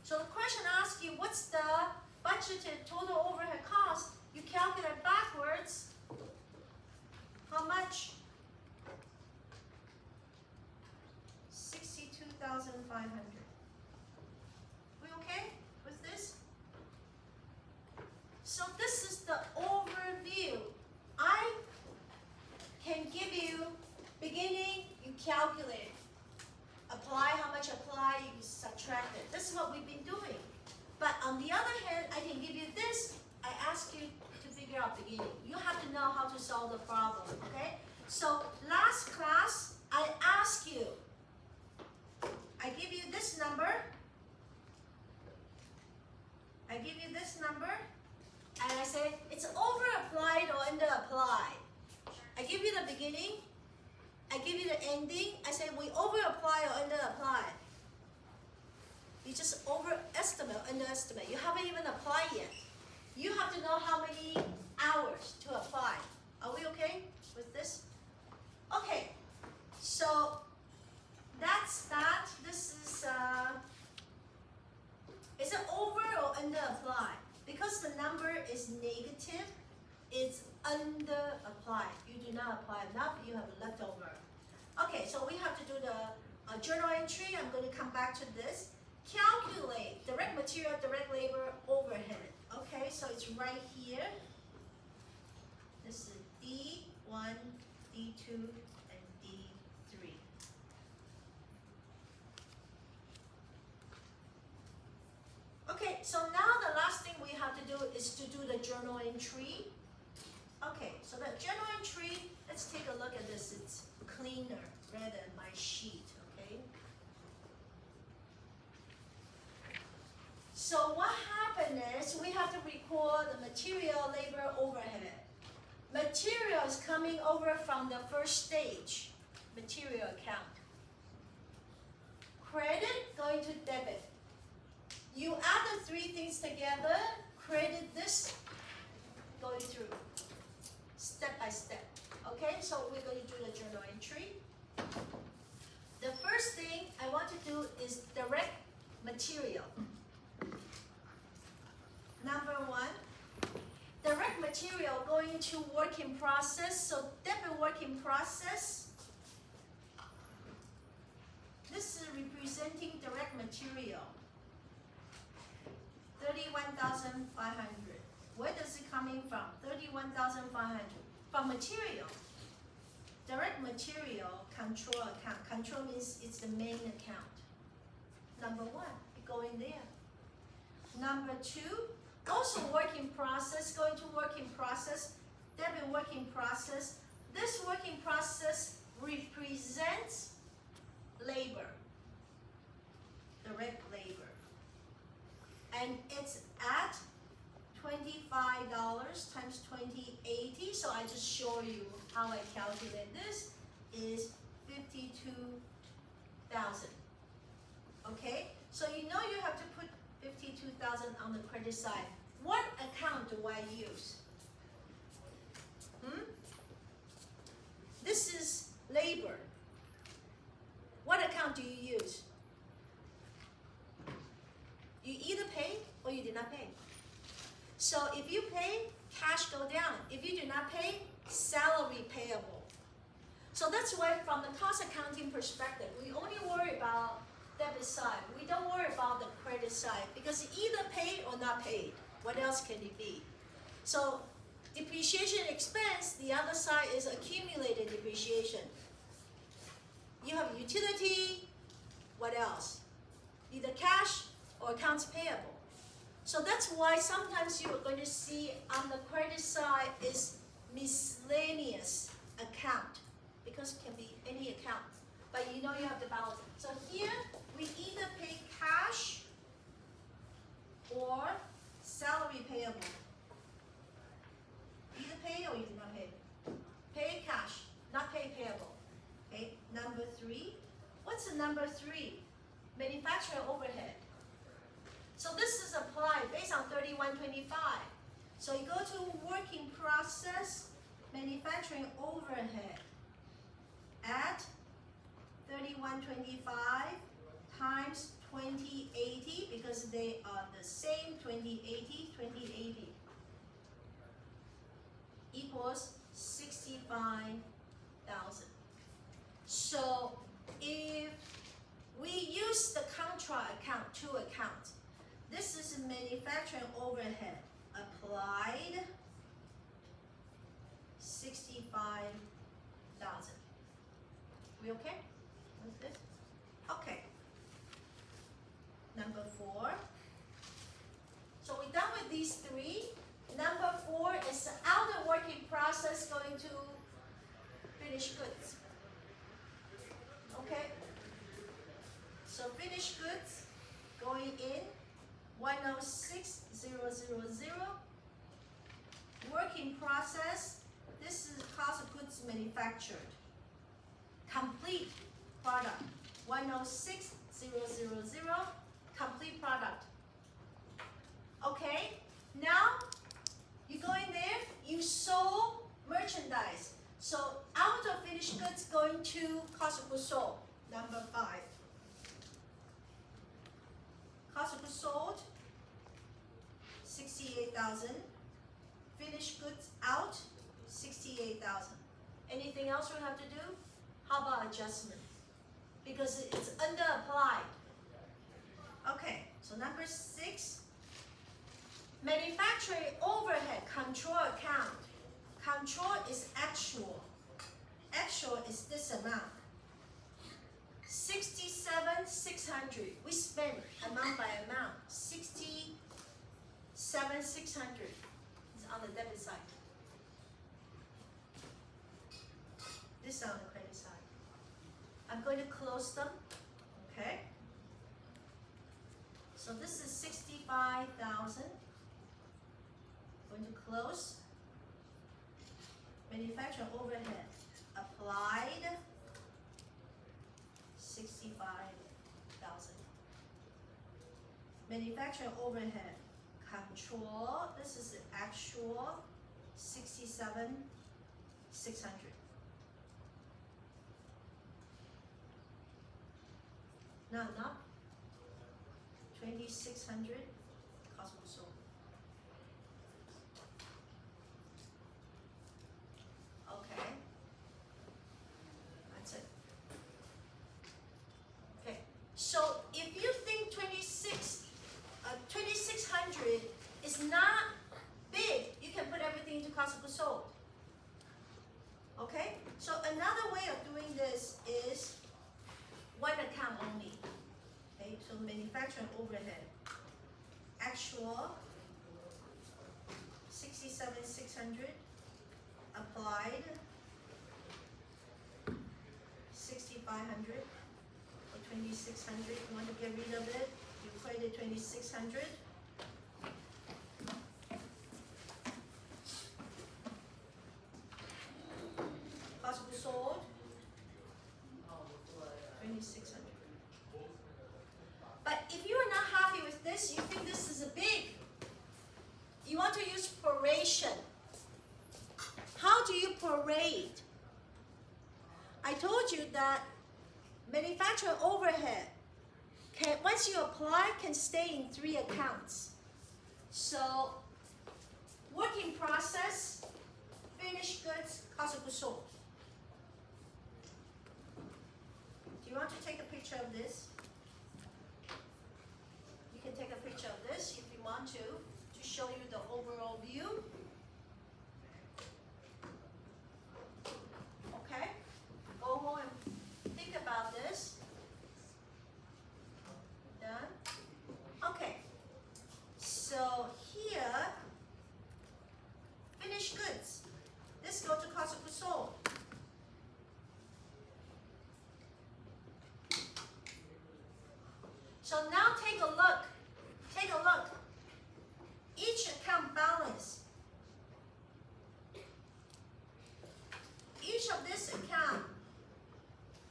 So the question asks you, what's the budgeted total overhead cost? You calculate backwards. How much? 62,500. We okay with this? So this is the overview. I can give you beginning, you calculate. Apply, how much apply, you subtract it. This is what we've been doing. But on the other hand, I can give you this. I ask you to figure out beginning. You have to know how to solve the problem, okay? So last class, I ask you, I give you this number. I give you this number, and I say, it's over-applied or under-applied. I give you the beginning, I give you the ending, I say we over-apply or under-apply. You just overestimate or underestimate. You haven't even applied yet. You have to know how many hours to apply. Are we okay with this? Okay, so that's that. This is it over or under-applied? Because the number is negative, it's under-applied. You do not apply enough, you have leftover. Okay, so we have to do the journal entry. I'm going to come back to this. Calculate direct material, direct labor, overhead. Okay, so it's right here. This is D1, D2, and D3. Okay, so now the last thing we have to do is to do the journal entry. Okay, so the journal entry, let's take a look at this. It's cleaner rather than my sheet, okay? So what happened is we have to record the material, labor, overhead. Material is coming over from the first stage, material account. Credit going to debit. You add the three things together, credit this, going through, step by step. Okay, so we're going to do the journal entry. The first thing I want to do is direct material. Number one, direct material going to work in process. So debit work in process. This is representing direct material. 31,500. Where does it coming from? 31,500 from material. Direct material control account. Control means it's the main account. Number one, going there. Number two, also work in process, going to work in process, debit work in process. This work in process represents labor, direct labor. And it's at $25 times 2080. So I just show you how I calculate this is 52,000. Okay, so you know you have to put 52,000 on the credit side. What account do I use? This is labor. What account do you use? You either pay or you did not pay. So if you pay, cash go down. If you do not pay, salary payable. So that's why from the cost accounting perspective, we only worry about debit side. We don't worry about the credit side because either paid or not paid. What else can it be? So depreciation expense, the other side is accumulated depreciation. You have utility, what else? Either cash or accounts payable. So that's why sometimes you are going to see on the credit side is miscellaneous account because it can be any account, but you know you have to balance it. So here we either pay cash or salary payable. Either pay or you do not pay. Pay cash, not pay payable. Okay, number three. What's the number three? Manufacturer overhead. So this is applied based on 3125. So you go to working process, manufacturing overhead at 3125 times 2080 because they are the same. 2080 equals 65,000. So if we use the contra account, two accounts, this is manufacturing overhead applied 65,000. We okay with this? Okay. Number 4. So we're done with these 3. Number 4 is the outer working process going to finished goods. Okay? So finished goods going in 106,000. Working process, this is cost of goods manufactured. Complete product 106,000. Complete product. Okay, now you go in there, you sold merchandise. So out of finished goods going to cost of goods sold. Number 5. Cost of goods sold 68,000. Finished goods out 68,000. Anything else we have to do? How about adjustment? Because it's under applied. Okay, so number 6. Manufacturing overhead control account. Control is actual. Actual is this amount. 67,600. We spend amount by amount. 67,600 is on the debit side. This is on the credit side. I'm going to close them. Okay. So this is 65,000. Going to close. Manufacturing overhead applied 65,000. Manufacturing overhead control. This is the actual 67,600. Not enough. 2,600 cost of goods sold. Okay. That's it. Okay. So if you think 2,600 is not big, you can put everything into cost of goods sold. Okay? So another way of doing this is one account only. Okay, so manufacturing overhead. Actual 67,600 applied 6,500 or 2,600. You want to get rid of it, you credit 2,600. Cost of goods sold 2,600. But if you are not happy with this, you think this is a big, you want to use proration. How do you prorate? I told you that manufacturing overhead can, once you apply, can stay in 3 accounts. So working process, finished goods, cost of goods sold. Do you want to take a picture of this? You can take a picture of this if you want to show you the overall view. Okay? Go home and think about this. Done? Okay. So here, finished goods. This goes to cost of goods sold. So now take a look. Take a look. Each account balance. Each of this account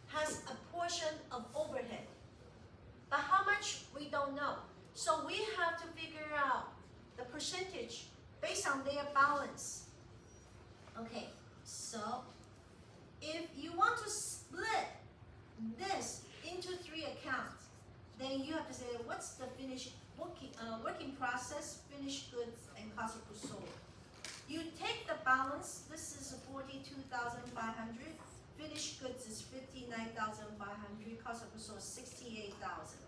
has a portion of overhead. But how much, we don't know. So we have to figure out the percentage based on their balance. Okay, so if you want to split this into 3 accounts, then you have to say what's the working process, finished goods, and cost of goods sold. You take the balance. This is 42,500. Finished goods is 59,500. Cost of goods sold 68,000.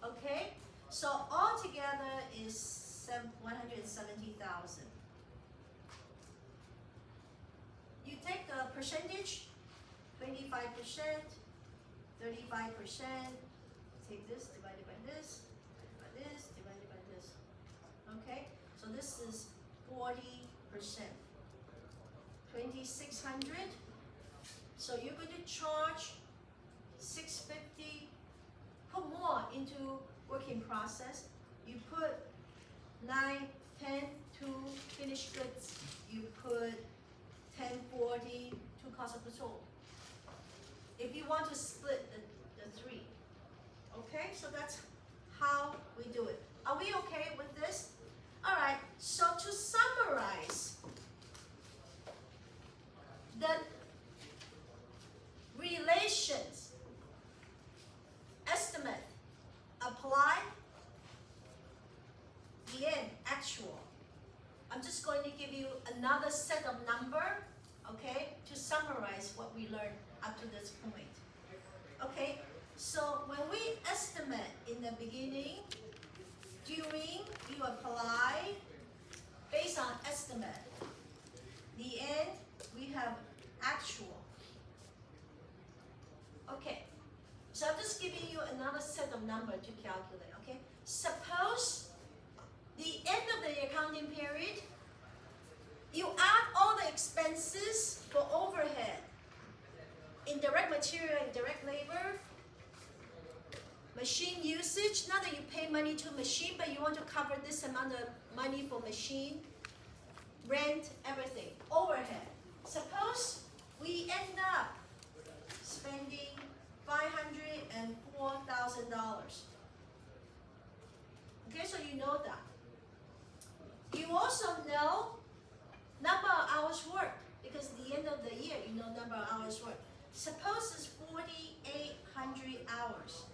Okay, so altogether is 170,000. You take the percentage, 25%, 35%. Take this divided by this, divided by this, divided by this. Okay, so this is 40%. 2,600. So you're going to charge 650. Put more into working process. You put 9, 10 to finished goods. You put 1040 to cost of goods sold. If you want to split the three. Okay, so that's how we do it. Are we okay with this? Alright, so to summarize, the relations, estimate, apply, the end, actual. I'm just going to give you another set of number, okay, to summarize what we learned up to this point. Okay, so when we estimate in the beginning, during, you apply based on estimate. The end, we have actual. Okay, so I'm just giving you another set of number to calculate, okay? Suppose the end of the accounting period, you add all the expenses for overhead, indirect material, indirect labor, machine usage. Not that you pay money to machine, but you want to cover this amount of money for machine, rent, everything, overhead. Suppose we end up spending $504,000. Okay, so you know that. You also know number of hours worked, because at the end of the year, you know number of hours worked. Suppose it's 4,800 hours.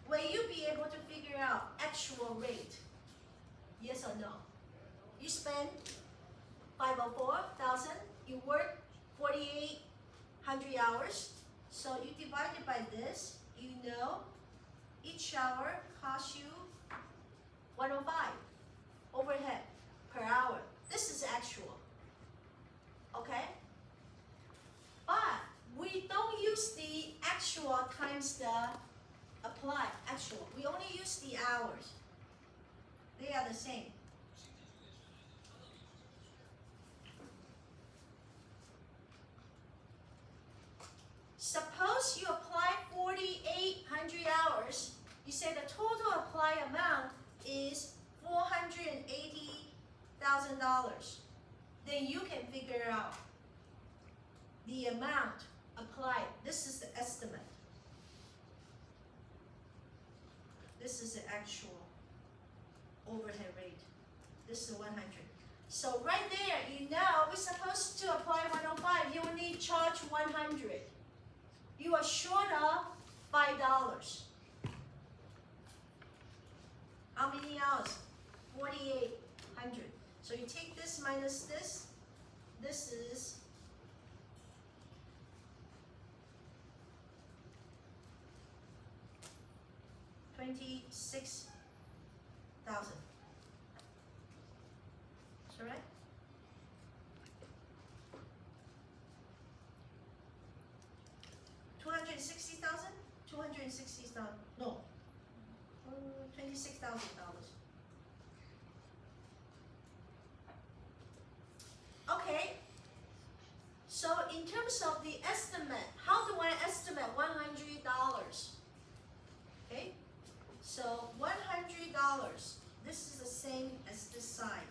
Will you be able to figure out actual rate? Yes or no? You spend 504,000, you work 4,800 hours, so you divide it by this, you know each hour costs you 105 overhead per hour. This is actual, okay? But we don't use the actual times the apply actual. We only use the hours. They are the same. Suppose you apply 4,800 hours. You say the total apply amount is $480,000. Then you can figure out the amount applied. This is the estimate. This is the actual overhead rate. This is 100. So right there, you know we're supposed to apply 105. You only charge 100. You are short of $5. How many hours? 4,800. So you take this minus this. This is 26,000. Is that right? $260,000? 260,000? No. $26,000. Okay. So in terms of the estimate, how do I estimate $100? Okay. So $100. This is the same as this side.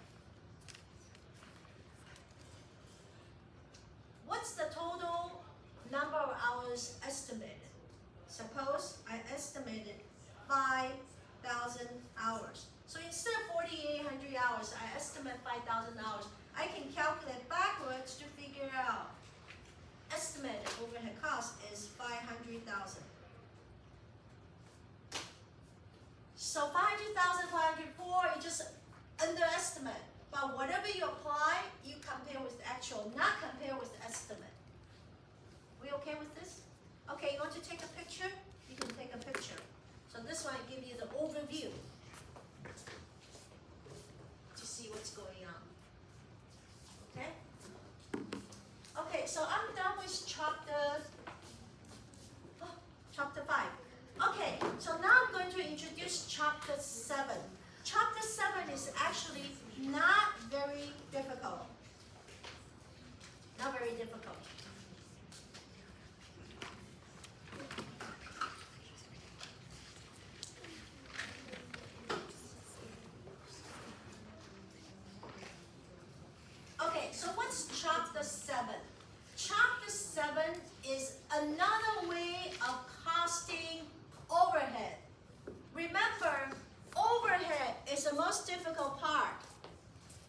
What's the total number of hours estimated? Suppose I estimated 5,000 hours. So instead of 4,800 hours, I estimate 5,000 hours. I can calculate backwards to figure out estimated overhead cost is 500,000. 2,504, you just underestimate. But whatever you apply, you compare with the actual, not compare with the estimate. We okay with this? Okay, you want to take a picture? You can take a picture. So this one give you the overview to see what's going on. Okay? Okay, so I'm done with chapter 5. Okay, so now I'm going to introduce chapter 7. Chapter 7 is actually not very difficult. Not very difficult. Okay, so what's chapter 7? Chapter 7 is another way of costing overhead. Remember, overhead is the most difficult part.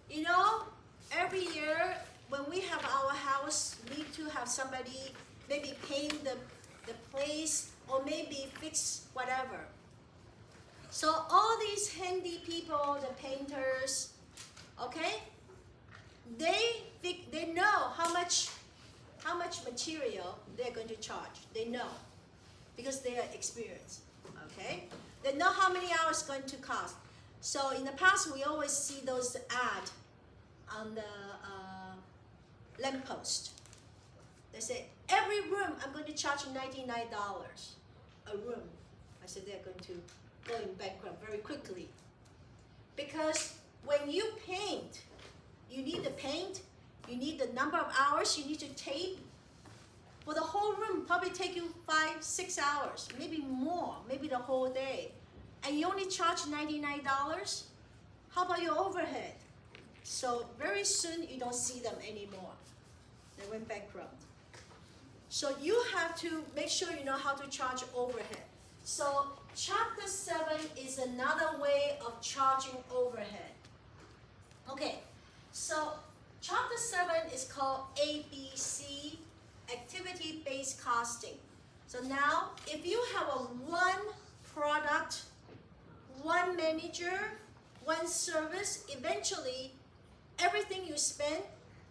You know, every year when we have our house, we need to have somebody maybe paint the place or maybe fix whatever. So all these handy people, the painters, okay, they know how much material they're going to charge. They know because they are experienced. Okay, they know how many hours it's going to cost. So in the past, we always see those ad on the lamppost. They say every room I'm going to charge $99 a room. I said they're going to go in bankrupt very quickly because when you paint, you need the paint, you need the number of hours, you need to tape. For the whole room, probably take you 5-6 hours, maybe more, maybe the whole day. And you only charge $99? How about your overhead? So very soon you don't see them anymore. They went bankrupt. So you have to make sure you know how to charge overhead. So chapter 7 is another way of charging overhead. Okay, so chapter 7 is called ABC, activity-based costing. So now, if you have a one product, one manager, one service, eventually everything you spend,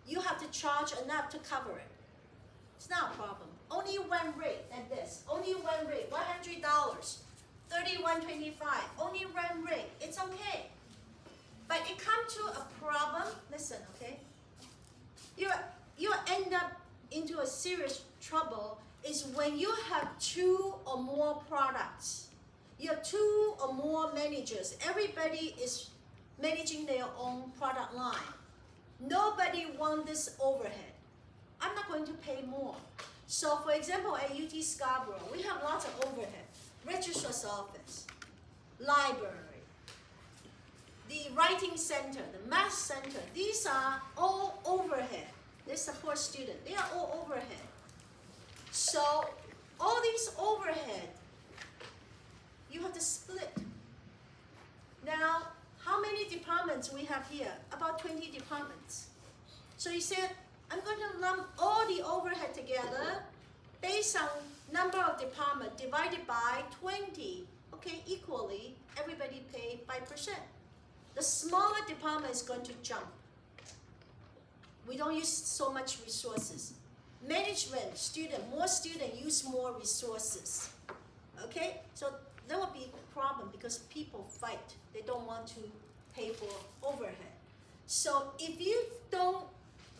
you have to charge enough to cover it. It's not a problem. Only one rate like this. Only one rate, $100, $31.25. Only one rate. It's okay. But it comes to a problem. Listen, okay? You end up into a serious trouble is when you have 2 or more products. You have 2 or more managers. Everybody is managing their own product line. Nobody wants this overhead. I'm not going to pay more. So for example, at UT Scarborough, we have lots of overhead. Registrar's office, library, the writing center, the math center, these are all overhead. They support students. They are all overhead. So all these overhead, you have to split. Now, how many departments we have here? About 20 departments. So you said, I'm going to lump all the overhead together based on number of departments divided by 20. Okay, equally, everybody pay 5%. The smaller department is going to jump. We don't use so much resources. Management, more student use more resources. Okay, so there will be a problem because people fight. They don't want to pay for overhead. So if you don't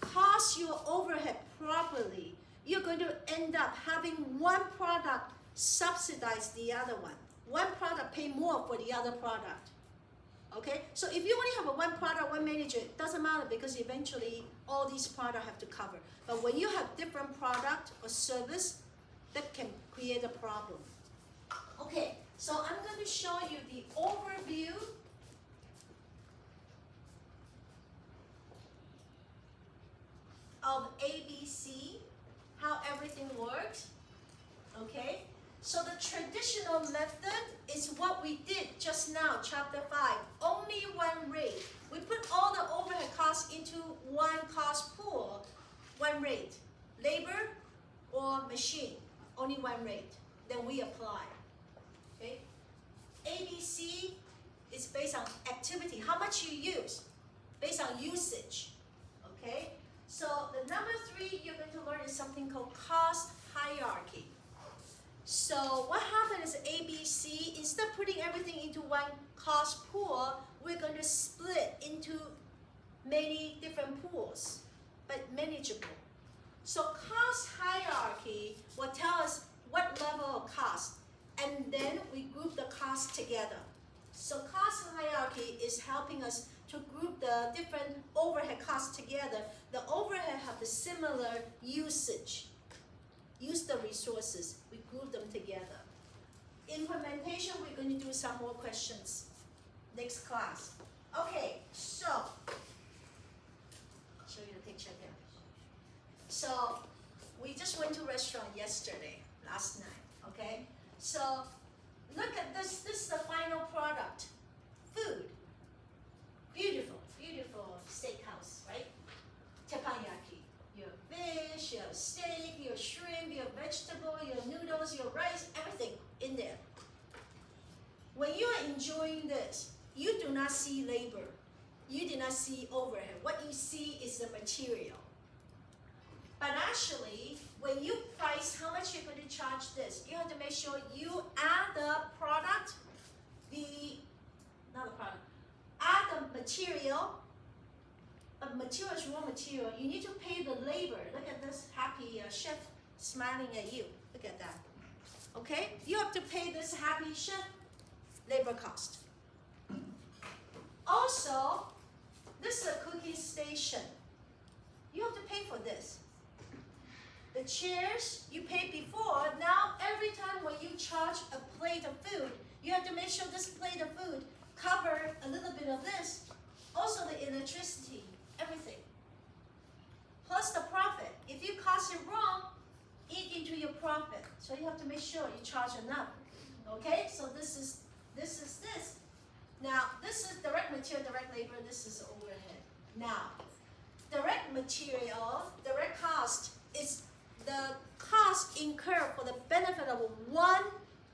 cost your overhead properly, you're going to end up having one product subsidize the other one. One product pay more for the other product. Okay, so if you only have a one product, one manager, it doesn't matter because eventually all these products have to cover. But when you have different product or service, that can create a problem. Okay, so I'm going to show you the overview of ABC, how everything works. Okay, so the traditional method is what we did just now, chapter 5. Only one rate. We put all the overhead costs into one cost pool, one rate. Labor or machine, only one rate. Then we apply. Okay. ABC is based on activity, how much you use, based on usage. Okay? So the number 3 you're going to learn is something called cost hierarchy. So what happens is ABC, instead of putting everything into one cost pool, we're going to split into many different pools, but manageable. So cost hierarchy will tell us what level of cost, and then we group the costs together. So cost hierarchy is helping us to group the different overhead costs together. The overhead have the similar usage. Use the resources, we group them together. Implementation, we're going to do some more questions next class. Okay, so, I'll show you the picture again. So, we just went to a restaurant yesterday, last night, okay? So, look at this, this is the final product, food. Beautiful, beautiful steakhouse, right? Teppanyaki. You have fish, you have steak, you have shrimp, you have vegetable, you have noodles, you have rice, everything in there. When you are enjoying this, you do not see labor. You do not see overhead. What you see is the material. But actually, when you price how much you're going to charge this, you have to make sure you add the product, add the material. But material is raw material. You need to pay the labor. Look at this happy chef smiling at you. Look at that. Okay? You have to pay this happy chef labor cost. Also, this is a cooking station. You have to pay for this. The chairs you paid before, now every time when you charge a plate of food, you have to make sure this plate of food cover a little bit of this. Also the electricity, everything. Plus the profit. If you cost it wrong, eat into your profit. So you have to make sure you charge enough. Okay, so this is this. Now, this is direct material, direct labor, this is overhead. Now, direct material, direct cost is the cost incurred for the benefit of one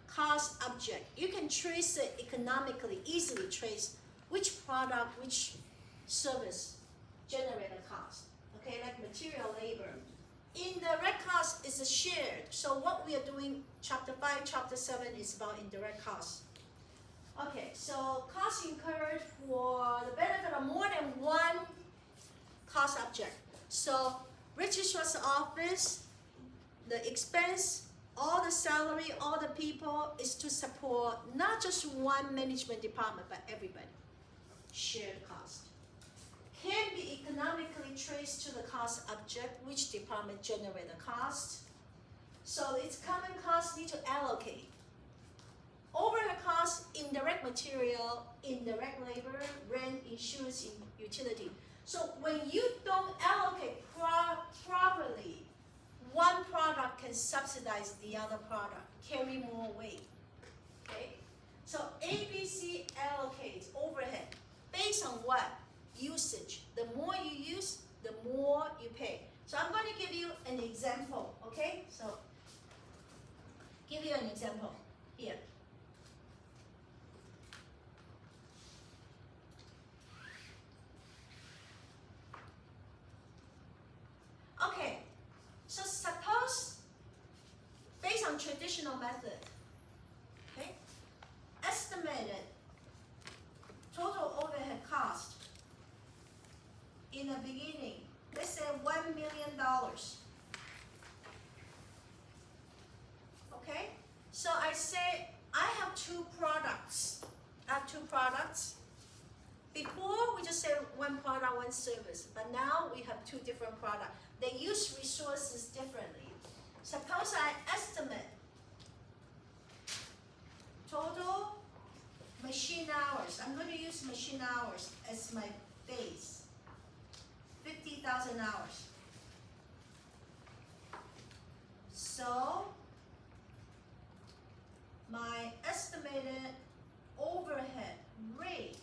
cost object. You can trace it economically, easily trace which product, which service generate a cost. Okay, like material labor. Indirect cost is shared. So what we are doing, chapter 5, chapter 7 is about indirect cost. Okay, so cost incurred for the benefit of more than one cost object. So registrar's office, the expense, all the salary, all the people is to support not just one management department, but everybody. Shared cost. Can be economically traced to the cost object, which department generate the cost. So its common cost need to allocate. Overhead cost, indirect material, indirect labor, rent, insurance, utility. So when you don't allocate properly, one product can subsidize the other product, carry more weight. Okay? So ABC allocates overhead based on what? Usage. The more you use, the more you pay. So I'm going to give you an example, okay? So give you an example here. Okay, so suppose, based on traditional method, okay, estimated total overhead cost in the beginning, let's say $1 million. Okay, so I say I have two products. Before we just say one product, one service, but now we have two different products. They use resources differently. Suppose I estimate total machine hours. I'm going to use machine hours as my base. 50,000 hours. So my estimated overhead rate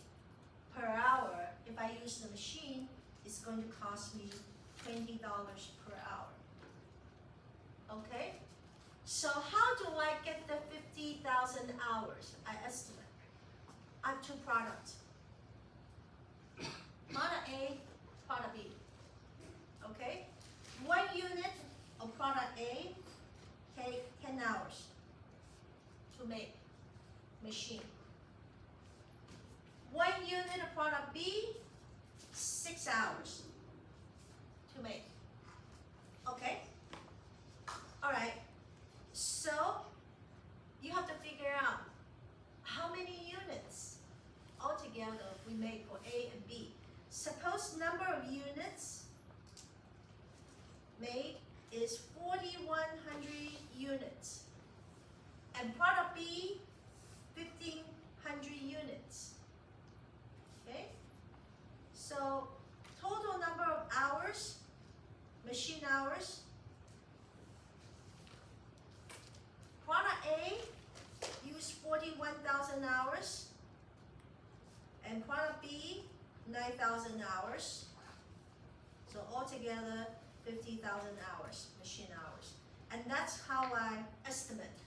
per hour, if I use the machine, is going to cost me $20 per hour. Okay? So how do I get the 50,000 hours I estimate? I I have two products. Product A, product B. Okay? 1 unit of product A take 10 hours to make machine. 1 unit of product B, 6 hours to make. Okay? Alright. So you have to figure out how many units altogether we make for A and B. Suppose number of units made is 4,100 units, and product B 1,500 units. Okay? So total number of hours, machine hours. Product A use 41,000 hours, and product B 9,000 hours. So altogether 50,000 hours, machine hours. And that's how I estimate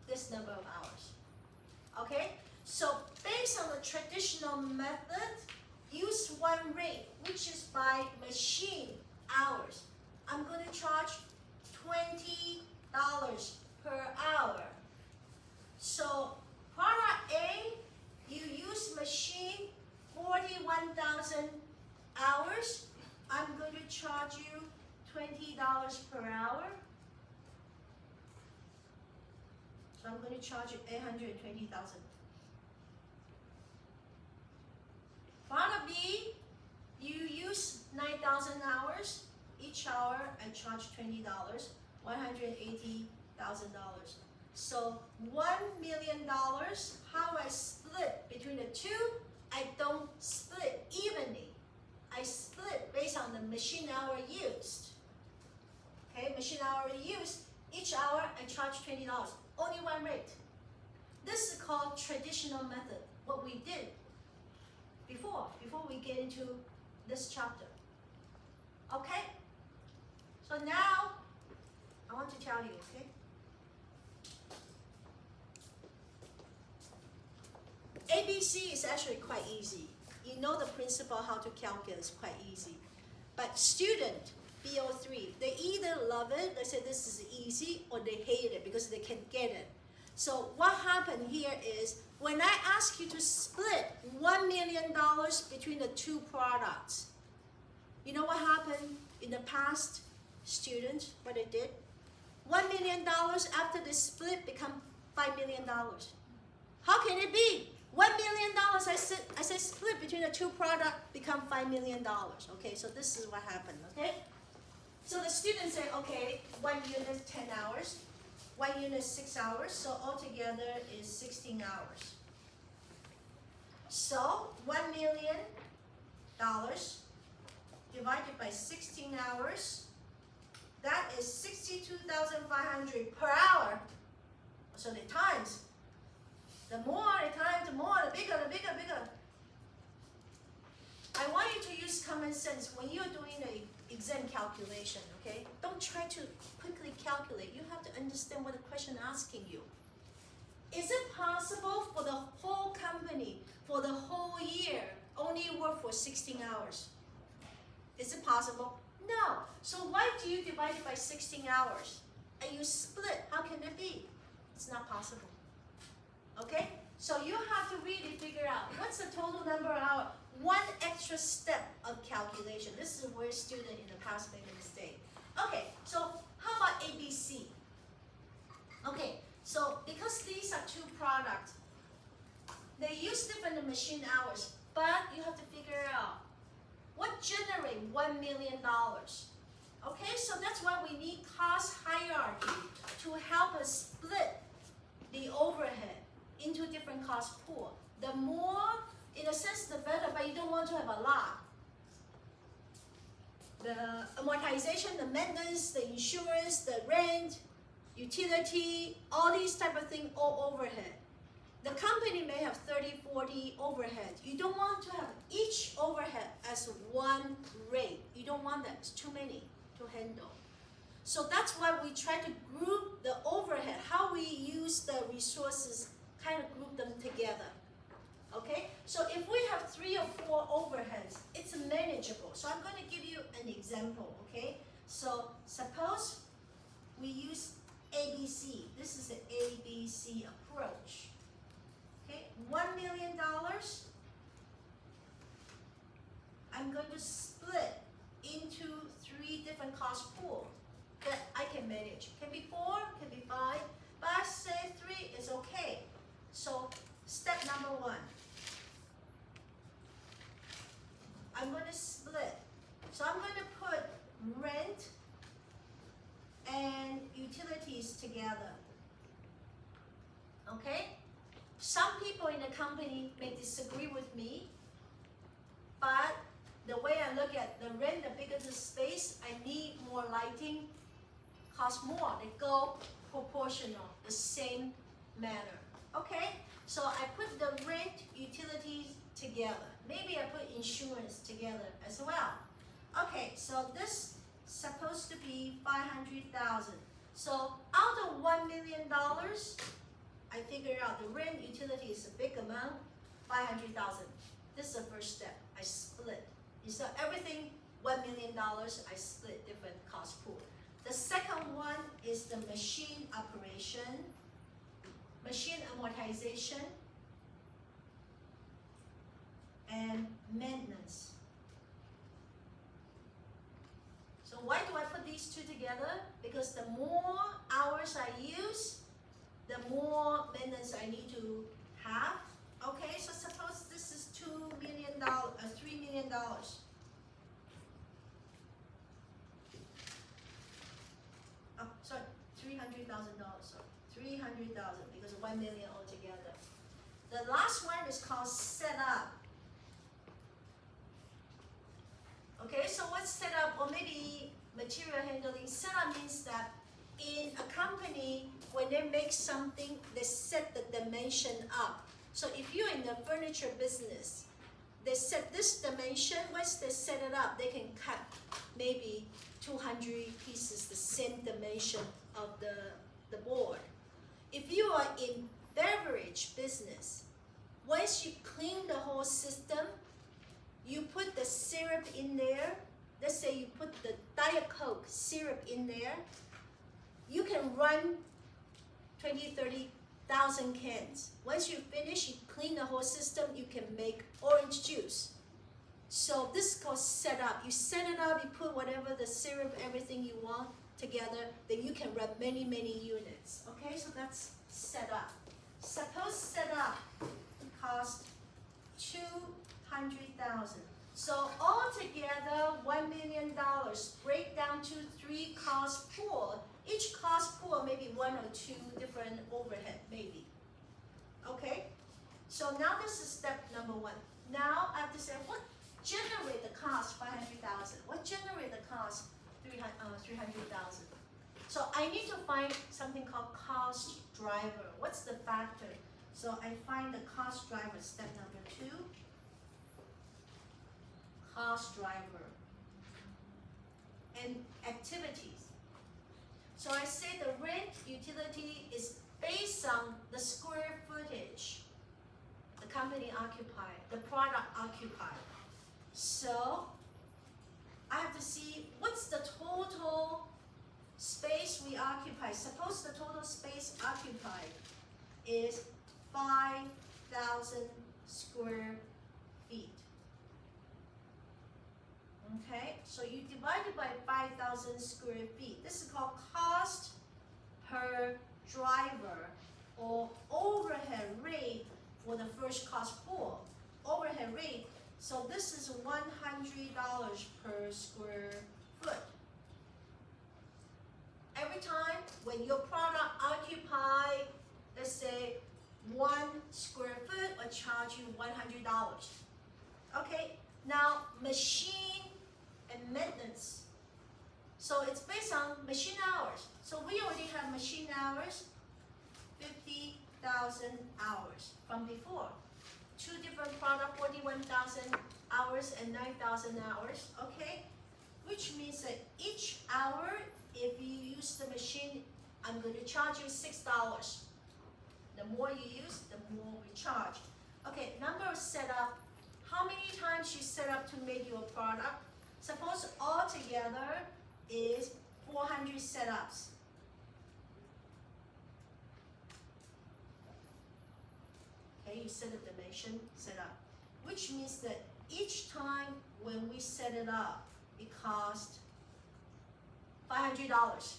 this number of hours. Okay? So based on the traditional method, use one rate, which is by machine hours. I'm going to charge $20 per hour. So product A, you use machine 41,000 hours. I'm going to charge you $20 per hour. So I'm going to charge you 820,000. Product B, you use 9,000 hours. Each hour I charge $20, $180,000. So $1 million, how I split between the two, I don't split evenly. I split based on the machine hour used. Okay, machine hour used, each hour I charge $20, only one rate. This is called traditional method, what we did before we get into this chapter. Okay? So now, I want to tell you, okay? ABC is actually quite easy. You know the principle how to calculate is quite easy. But student, B03, they either love it, they say this is easy, or they hate it because they can get it. So what happened here is, when I ask you to split $1 million between the two products, you know what happened in the past? Students, what they did? $1 million after they split become $5 million. How can it be? $1 million, I said split between the two products become $5 million. Okay, so this is what happened, okay? So the students say, okay, 1 unit 10 hours, 1 unit 6 hours, so altogether is 16 hours. So $1 million divided by 16 hours, that is 62,500 per hour. So the times, the more the time, the more, the bigger, the bigger, bigger. I want you to use common sense when you're doing an exam calculation, okay? Don't try to quickly calculate. You have to understand what the question is asking you. Is it possible for the whole company, for the whole year, only work for 16 hours? Is it possible? No. So why do you divide it by 16 hours? And you split, how can it be? It's not possible. Okay? So you have to really figure out what's the total number of hours. One extra step of calculation. This is where students in the past made a mistake. Okay, so how about ABC? Okay, so because these are two products, they use different machine hours, but you have to figure out what generates $1 million. Okay, so that's why we need cost hierarchy to help us split the overhead into different cost pool. The more, in a sense, the better, but you don't want to have a lot. The amortization, the maintenance, the insurance, the rent, utility, all these type of things, all overhead. The company may have 30, 40 overhead. You don't want to have each overhead as one rate. You don't want that. It's too many to handle. So that's why we try to group the overhead, how we use the resources, kind of group them together. So if we have 3 or 4 overheads, it's manageable. So I'm going to give you an example, okay? So suppose we use ABC. This is an ABC approach. Okay, $1 million. I'm going to split into 3 different cost pools that I can manage. Can be 4, can be 5, but I say 3 is okay. So step number 1. I'm going to split. So I'm going to put rent and utilities together. Okay? Some people in the company may disagree with me, but the way I look at the rent, the bigger the space, I need more lighting, cost more. They go proportional, the same manner. Okay? So I put the rent, utilities together. Maybe I put insurance together as well. Okay, so this supposed to be 500,000. So out of $1 million, I figured out the rent utility is a big amount, 500,000. This is the first step. I split. You saw everything $1 million. I split different cost pool. The second one is the machine operation, machine amortization, and maintenance. So why do I put these 2 together? Because the more hours I use, the more maintenance I need to have. Okay, so suppose this is $2 million, $3 million. Oh, sorry, $300,000. Sorry, $300,000 because 1 million altogether. The last one is called setup. Okay, so what's setup, or maybe material handling? Setup means that in a company, when they make something, they set the dimension up. So if you're in the furniture business, they set this dimension. Once they set it up, they can cut maybe 200 pieces, the same dimension of the board. If you are in beverage business, once you clean the whole system, you put the syrup in there. Let's say you put the Diet Coke syrup in there. You can run 20, 30,000 cans. Once you finish, you clean the whole system, you can make orange juice. So this is called setup. You set it up, you put whatever the syrup, everything you want together, then you can run many, many units. Okay, so that's setup. Suppose setup cost 200,000. So altogether, $1 million break down to 3 cost pool. Each cost pool maybe 1 or 2 different overhead, maybe. Okay? So now this is step number 1. Now I have to say, what generate the cost 500,000? What generate the cost 300,000? So I need to find something called cost driver. What's the factor? So I find the cost driver, step number 2. Cost driver and activities. So I say the rent utility is based on the square footage the company occupied, the product occupied. So I have to see what's the total space we occupy. Suppose the total space occupied is 5,000 square feet. Okay, so you divide it by 5,000 square feet. This is called cost per driver, or overhead rate for the first cost pool. Overhead rate, so this is $100 per square foot. Every time when your product occupy, let's say 1 square foot, will charge you $100. Okay, now machine and maintenance. So it's based on machine hours. So we already have machine hours, 50,000 hours from before. 2 different products, 41,000 hours and 9,000 hours, okay? Which means that each hour, if you use the machine, I'm going to charge you $6. The more you use, the more we charge. Okay, number of setup. How many times you set up to make your product? Suppose altogether is 400 setups. Okay, you set a dimension, set up. Which means that each time when we set it up, it costs $500.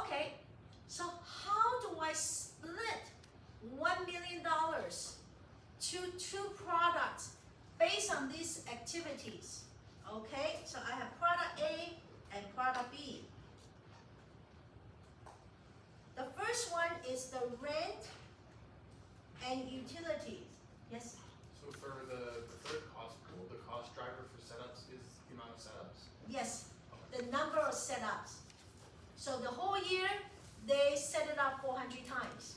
Okay, so how do I split $1 million to 2 products based on these activities? Okay, so I have product A and product B. The first one is the rent and utilities. Yes? So for the third cost pool, the cost driver for setups is the amount of setups? Yes, the number of setups. So the whole year, they set it up 400 times.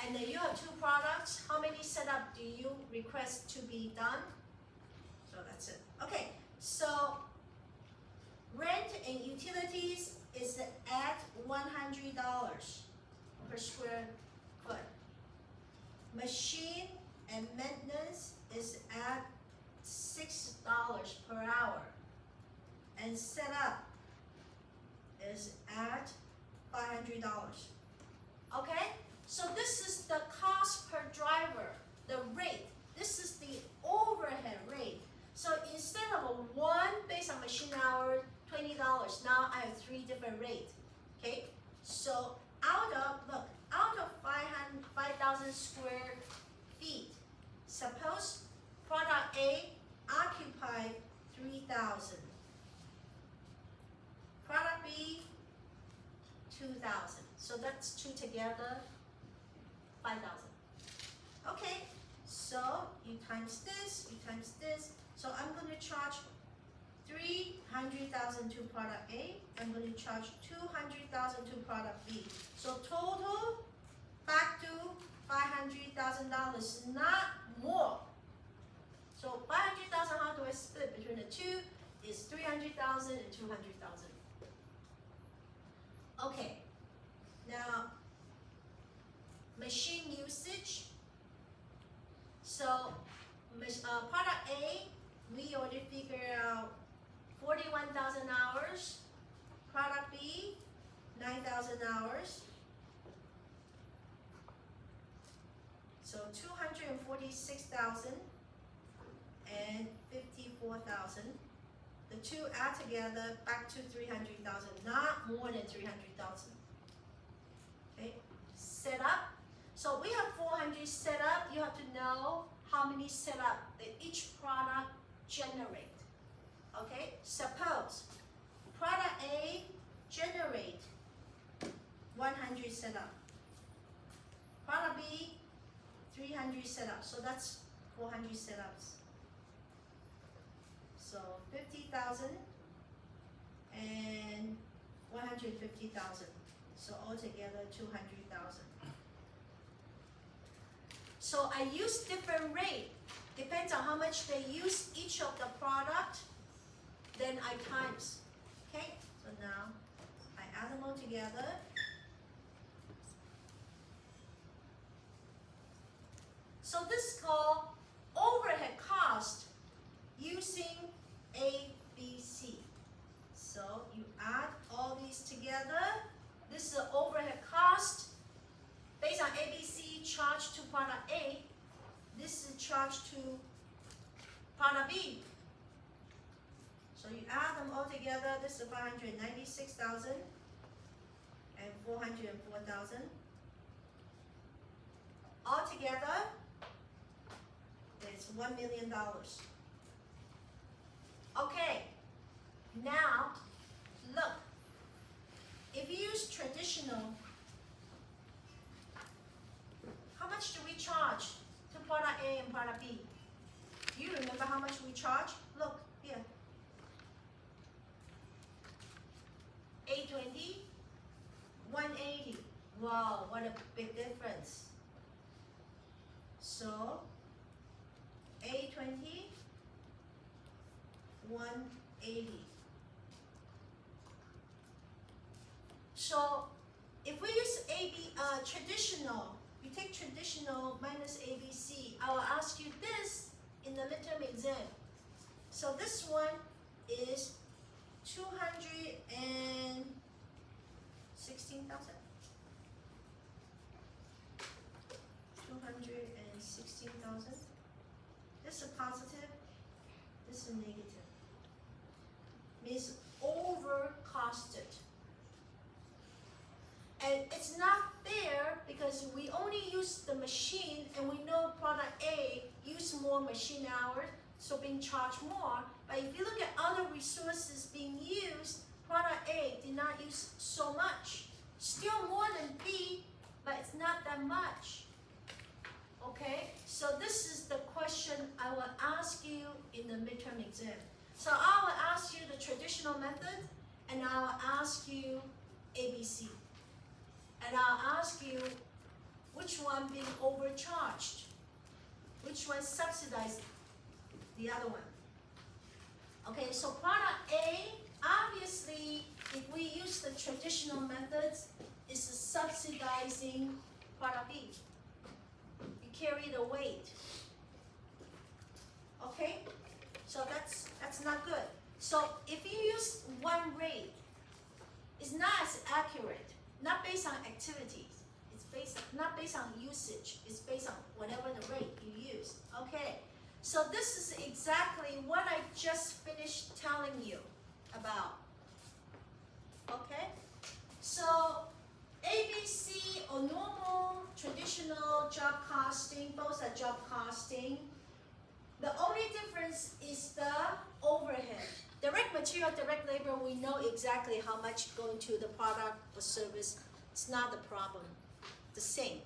And then you have 2 products. How many setup do you request to be done? So that's it. Okay, so rent and utilities is at $100 per square foot. Machine and maintenance is at $6 per hour. And setup is at $500. Okay? So this is the cost per driver, the rate. This is the overhead rate. So instead of a 1 based on machine hour, $20, now I have 3 different rates. Okay? So out of 5,000 square feet, suppose product A occupied 3,000. Product B, 2,000. So that's 2 together, 5,000. Okay, so you times this, you times this. So I'm going to charge 300,000 to product A. I'm going to charge 200,000 to product B. So total back to $500,000, not more. So 500,000, how do I split between the 2? Is 300,000 and 200,000. Okay, now machine usage. So product A, we already figured out 41,000 hours. Product B, 9,000 hours. So 246,000 and 54,000. The 2 add together back to 300,000, not more than 300,000. Okay, set up. So we have 400 set up. You have to know how many set up that each product generate. Okay, suppose product A generate 100 set up. Product B 300 setups, so that's 400 setups. So 50,000 and 150,000. So altogether 200,000. So I use different rate. Depends on how much they use each of the product. Then I times. Okay. So now I add them all together. So this is called overhead cost using ABC. So you add all these together. This is the overhead cost based on ABC charged to product A. This is charged to product B. So you add them all together. This is 596,000 and 404,000. All together, it's $1 million. Okay, now look. If you use traditional, how much do we charge to product A and product B? Do you remember how much we charge? Look here. 820, 180. Wow, what a big difference. So 820, 180. So if we use traditional, we take exam. So this one is 216,000. 216,000. This is positive. This is negative. Means over costed. And it's not fair because we only use the machine and we know product A use more machine hours, so being charged more. But if you look at other resources being used, product A did not use so much. Still more than B, but it's not that much. Okay, so this is the question I will ask you in the midterm exam. So I will ask you the traditional method, and I will ask you ABC. And I'll ask you which one being overcharged, which one subsidized the other one. Okay, so product A, obviously, if we use the traditional methods, is subsidizing product B. You carry the weight. Okay, so that's not good. So if you use one rate, it's not as accurate. Not based on activities. It's not based on usage. It's based on whatever the rate you use. Okay. So this is exactly what I just finished telling you about. Okay. So ABC or normal traditional job costing, both are job costing. The only difference is the overhead. Direct material, direct labor, we know exactly how much going to the product or service. It's not the problem. The same.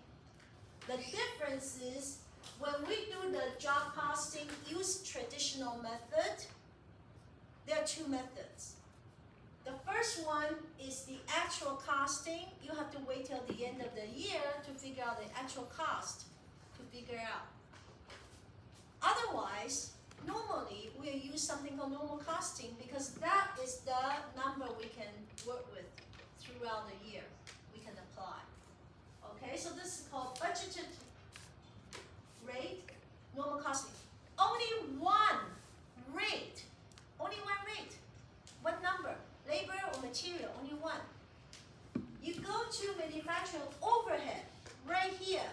The difference is when we do the job costing, use traditional method, there are two methods. The first one is the actual costing. You have to wait till the end of the year to figure out the actual cost to figure out. Otherwise, normally we'll use something called normal costing because that is the number we can work with throughout the year. We can apply. Okay, so this is called budgeted rate, normal costing. Only one rate. Only one rate. What number? Labor or material? Only one. You go to manufacturing overhead right here.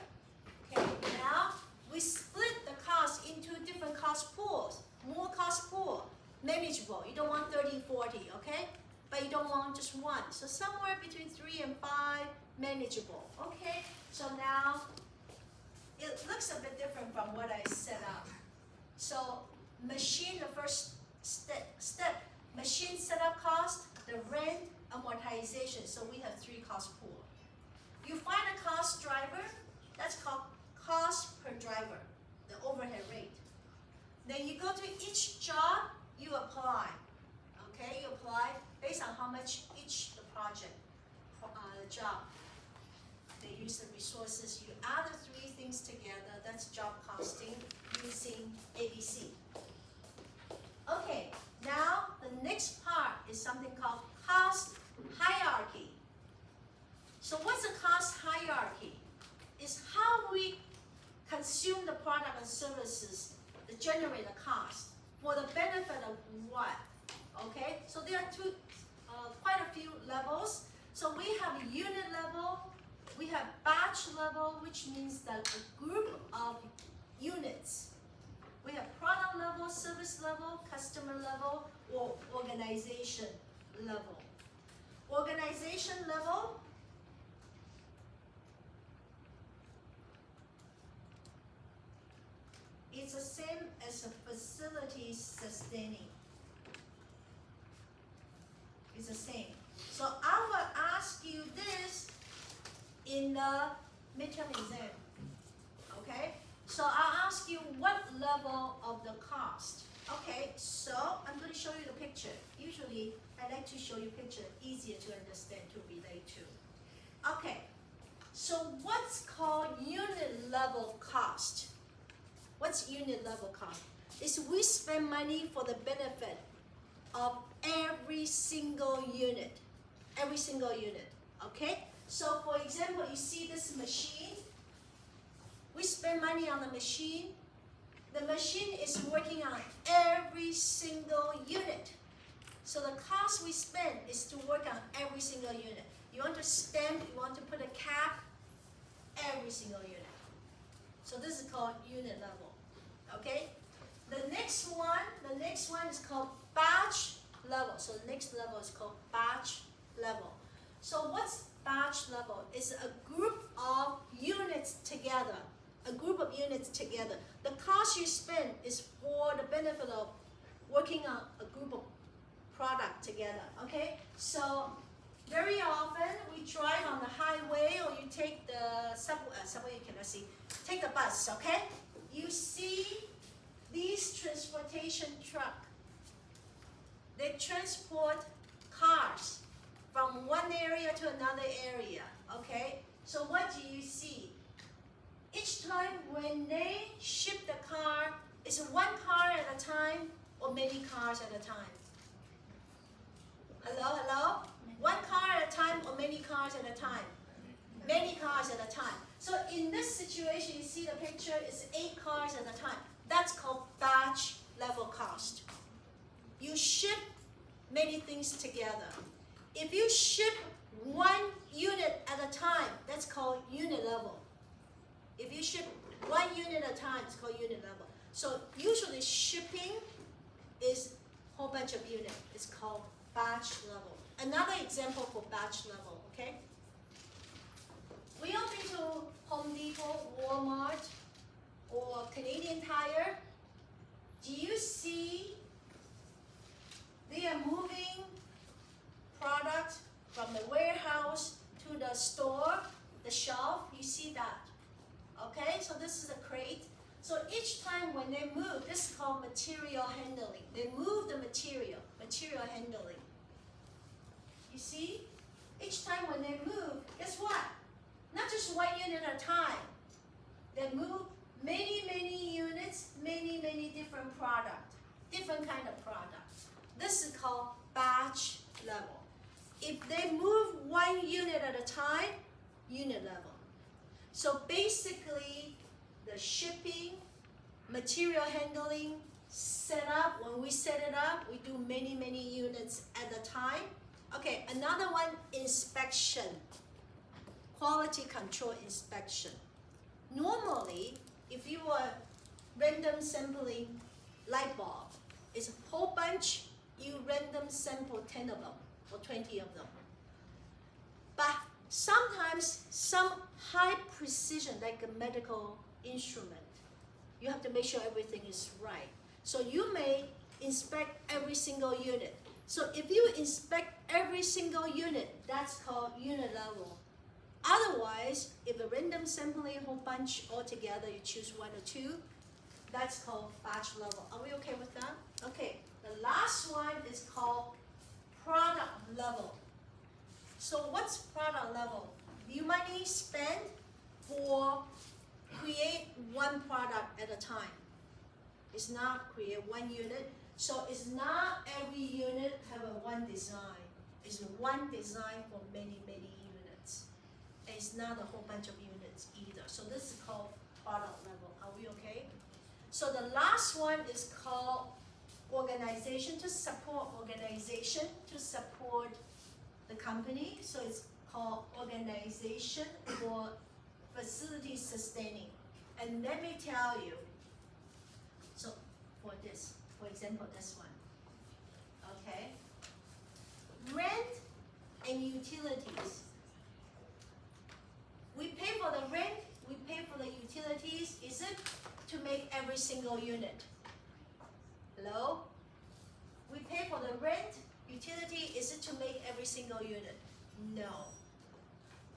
Okay, now we split the cost into different cost pools. More cost pool, manageable. You don't want 30, 40, okay? But you don't want just one. So somewhere between 3 and 5, manageable. Okay, so now it looks a bit different from what I set up. So machine, the first step, machine setup cost, the rent, amortization. So we have 3 cost pool. You find a cost driver, that's called cost per driver, the overhead rate. Then you go to each job, you apply. Okay, you apply based on how much each the project, job. They use the resources. You add the 3 things together. That's job costing using ABC. Okay, now the next part is something called cost hierarchy. So what's a cost hierarchy? It's how we consume the product and services that generate the cost for the benefit of what? Okay, so there are quite a few levels. So we have unit level, we have batch level, which means that a group of units. We have product level, service level, customer level, or organization level. Organization level, it's the same as a facility sustaining. It's the same. So I will ask you this in the midterm exam. Okay? So I'll ask you what level of the cost. Okay, so I'm going to show you the picture. Usually I like to show you picture, easier to understand, to relate to. Okay, so what's called unit level cost? What's unit level cost? It's we spend money for the benefit of every single unit. Every single unit, okay? So for example, you see this machine. We spend money on the machine the machine is working on every single unit. So the cost we spend is to work on every single unit. You want to stamp, you want to put a cap, every single unit. So this is called unit level, okay? The next one is called batch level. So the next level is called batch level. So what's batch level? It's a group of units together. A group of units together. The cost you spend is for the benefit of working on a group of product together, okay? So very often we drive on the highway or you take the subway you cannot see, take the bus, okay? You see these transportation truck. They transport cars from one area to another area, okay? So what do you see? Each time when they ship the car, is it one car at a time or many cars at a time? Hello, hello? One car at a time or many cars at a time? Many cars at a time. So in this situation, you see the picture, it's 8 cars at a time. That's called batch level cost. You ship many things together. If you ship one unit at a time, that's called unit level. If you ship one unit at a time, it's called unit level. So usually shipping is a whole bunch of units. It's called batch level. Another example for batch level, okay? We all been to Home Depot, Walmart, or Canadian Tire. Do you see they are moving product from the warehouse to the store, the shelf? You see that? Okay, so this is a crate. So each time when they move, this is called material handling. They move the material handling. You see? Each time when they move, guess what? Not just one unit at a time. They move many units, many different products, different kind of products. This is called batch level. If they move one unit at a time, unit level. So basically, the shipping, material handling, setup, when we set it up, we do many units at a time. Okay, another one, inspection. Quality control inspection. Normally, if you are random sampling light bulb, it's a whole bunch, you random sample 10 of them or 20 of them. But sometimes some high precision, like a medical instrument, you have to make sure everything is right. So you may inspect every single unit. So if you inspect every single unit, that's called unit level. Otherwise, if a random sampling a whole bunch all together, you choose 1 or 2, that's called batch level. Are we okay with that? Okay, the last one is called product level. So what's product level? You money spent for create one product at a time. It's not create one unit. So it's not every unit have a one design. It's one design for many units. And it's not a whole bunch of units either. So this is called product level. Are we okay? So the last one is called organization, to support organization, to support the company. So it's called organization for facility sustaining. And let me tell you, so for this, for example, this one, okay? Rent and utilities. We pay for the rent, we pay for the utilities. Is it to make every single unit? Hello? We pay for the rent, utility. Is it to make every single unit? No.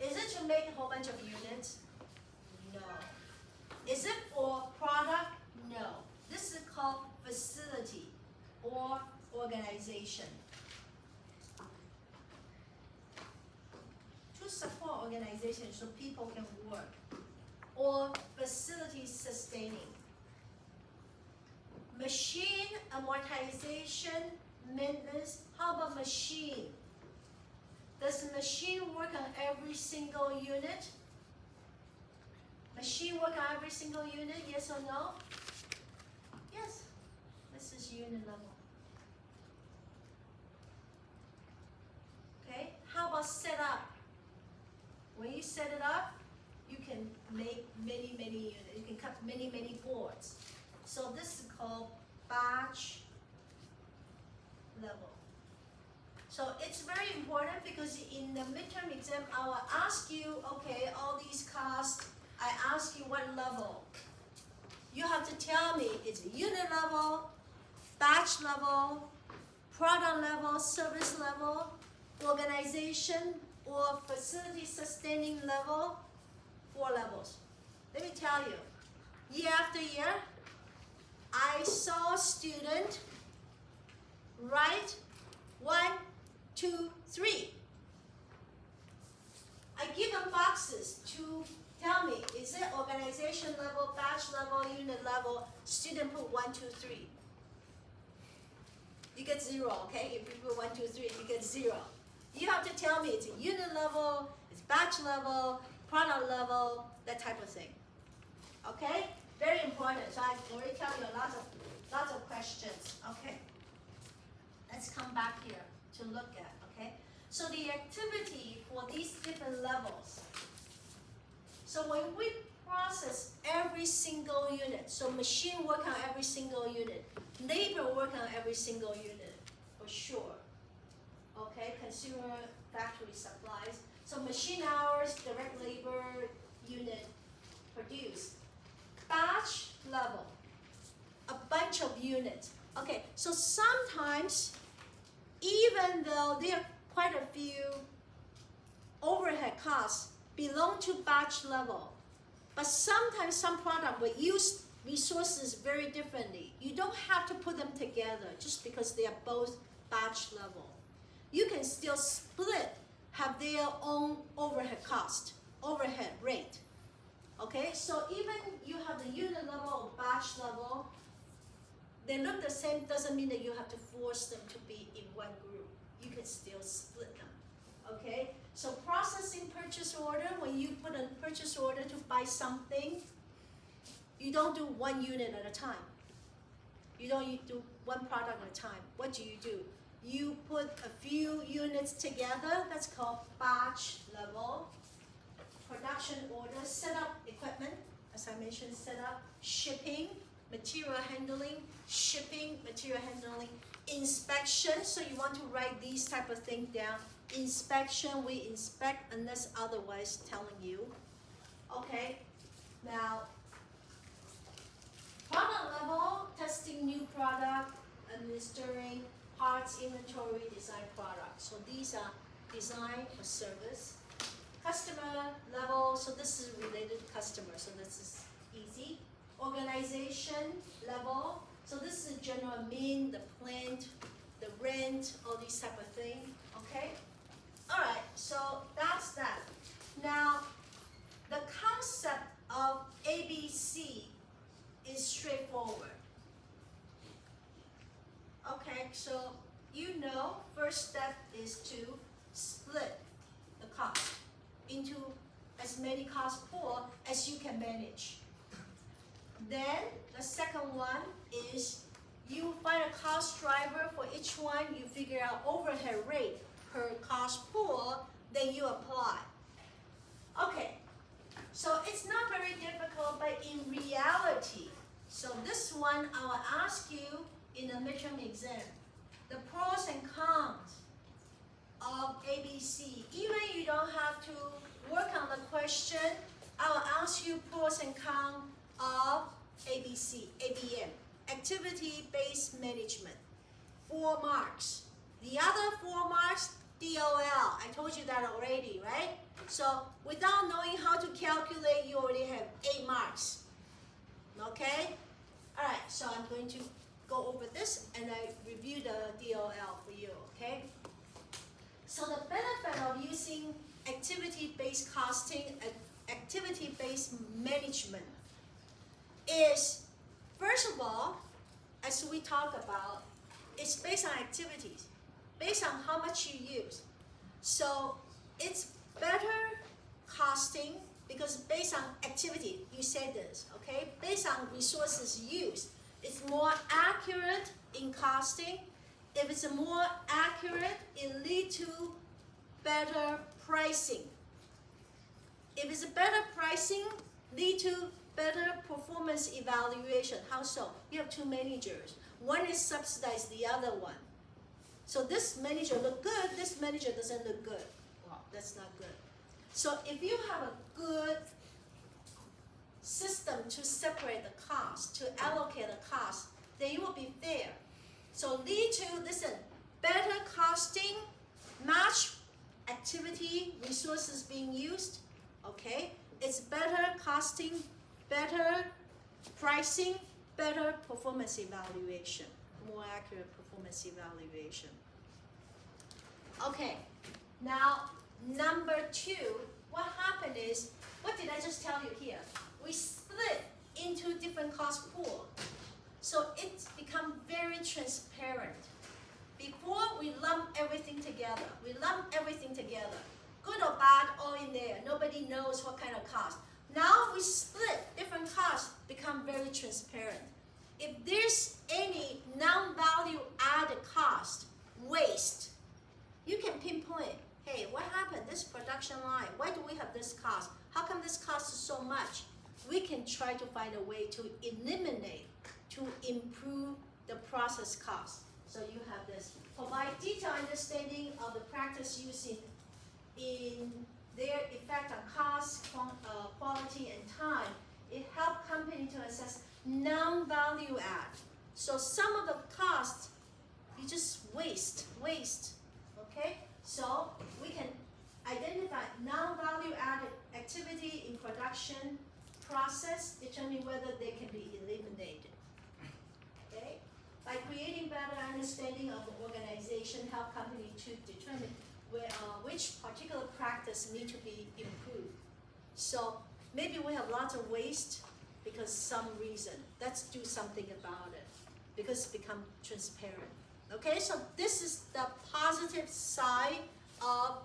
Is it to make a whole bunch of units? No. Is it for product? No. This is called facility or organization. To support organization so people can work, or facility sustaining. Machine amortization, maintenance. How about machine? Does the machine work on every single unit? Machine work on every single unit, yes or no? Yes, this is unit level. Okay, how about setup? When you set it up, you can make many units. You can cut many boards. So this is called batch level. So it's very important because in the midterm exam, I will ask you, okay, all these costs, I ask you what level. You have to tell me it's unit level, batch level, product level, service level, organization or facility sustaining level, 4 levels. Let me tell you, year after year, I saw a student write 1, 2, 3. I give them boxes to tell me, is it organization level, batch level, unit level? Student put 1, 2, 3. You get 0, okay? If you put 1, 2, 3, you get 0. You have to tell me it's a unit level, it's batch level, product level, that type of thing. Okay? Very important. So I already tell you lots of questions. Okay. Let's come back here to look at, okay? So the activity for these different levels. So when we process every single unit, so machine work on every single unit, labor work on every single unit, for sure. Okay, consumer factory supplies. So machine hours, direct labor, unit produced. Batch level, a bunch of units. Okay, so sometimes, even though there are quite a few overhead costs belong to batch level, but sometimes some product will use resources very differently. You don't have to put them together just because they are both batch level. You can still split, have their own overhead cost, overhead rate. Okay, so even you have the unit level or batch level, they look the same, doesn't mean that you have to force them to be in one group. You can still split them. Okay, so processing purchase order, when you put a purchase order to buy something, you don't do 1 unit at a time. You don't do 1 product at a time. What do? You put a few units together, that's called batch level. Production order, set up equipment, as I mentioned, set up, shipping, material handling, shipping, material handling, inspection, so you want to write these type of things down. Inspection, we inspect unless otherwise telling you. Okay, now, product level, testing new product, administering parts, inventory, design product. So these are design or service. Customer level, so this is related to customer, so this is easy. Organization level, so this is general mean, the plant, the rent, all these type of thing, okay? All right, so that's that. Now, the concept of ABC is straightforward. Okay, so you know, first step is to split the cost into as many cost pool as you can manage. Then the second one is you find a cost driver for each one, you figure out overhead rate per cost pool, then you apply. Okay, so it's not very difficult, but in reality, so this one I will ask you in the midterm exam, the pros and cons of ABC. Even you don't have to work on the question, I will ask you pros and cons of ABC, ABM, activity-based management, 4 marks. The other 4 marks, DOL, I told you that already, right? So without knowing how to calculate, you already have 8 marks, okay? All right, so I'm going to go over this and I review the DOL for you, okay? So the benefit of using activity-based costing and activity-based management is, first of all, as we talk about, it's based on activities, based on how much you use. So it's better costing because based on activity, you said this, okay? Based on resources used, it's more accurate in costing. If it's more accurate, it leads to better pricing. If it's a better pricing, lead to better performance evaluation. How so? You have two managers. One is subsidized the other one. So this manager look good, this manager doesn't look good. Well, that's not good. So if you have a good system to separate the cost, to allocate the cost, then you will be fair. So lead to, listen, better costing, match activity, resources being used, okay? It's better costing, better pricing, better performance evaluation, more accurate performance evaluation. Okay, now number 2, what happened is, what did I just tell you here? We split into different cost pool. So it's become very transparent. Before we lump everything together, good or bad, all in there. Nobody knows what kind of cost. Now we split different costs, become very transparent. If there's any non-value added cost, waste, you can pinpoint, hey, what happened, this production line, why do we have this cost? How come this cost is so much? We can try to find a way to eliminate, to improve the process cost. So you have this. Provide detailed understanding of the practice using in their effect on cost, quality, and time. It helps company to assess non-value add. So some of the costs you just waste, okay? So we can identify non-value added activity in production process, determine whether they can be eliminated, okay? By creating better understanding of the organization, help company to determine which particular practice need to be improved. So maybe we have lots of waste because some reason. Let's do something about it because it's become transparent. Okay, so this is the positive side of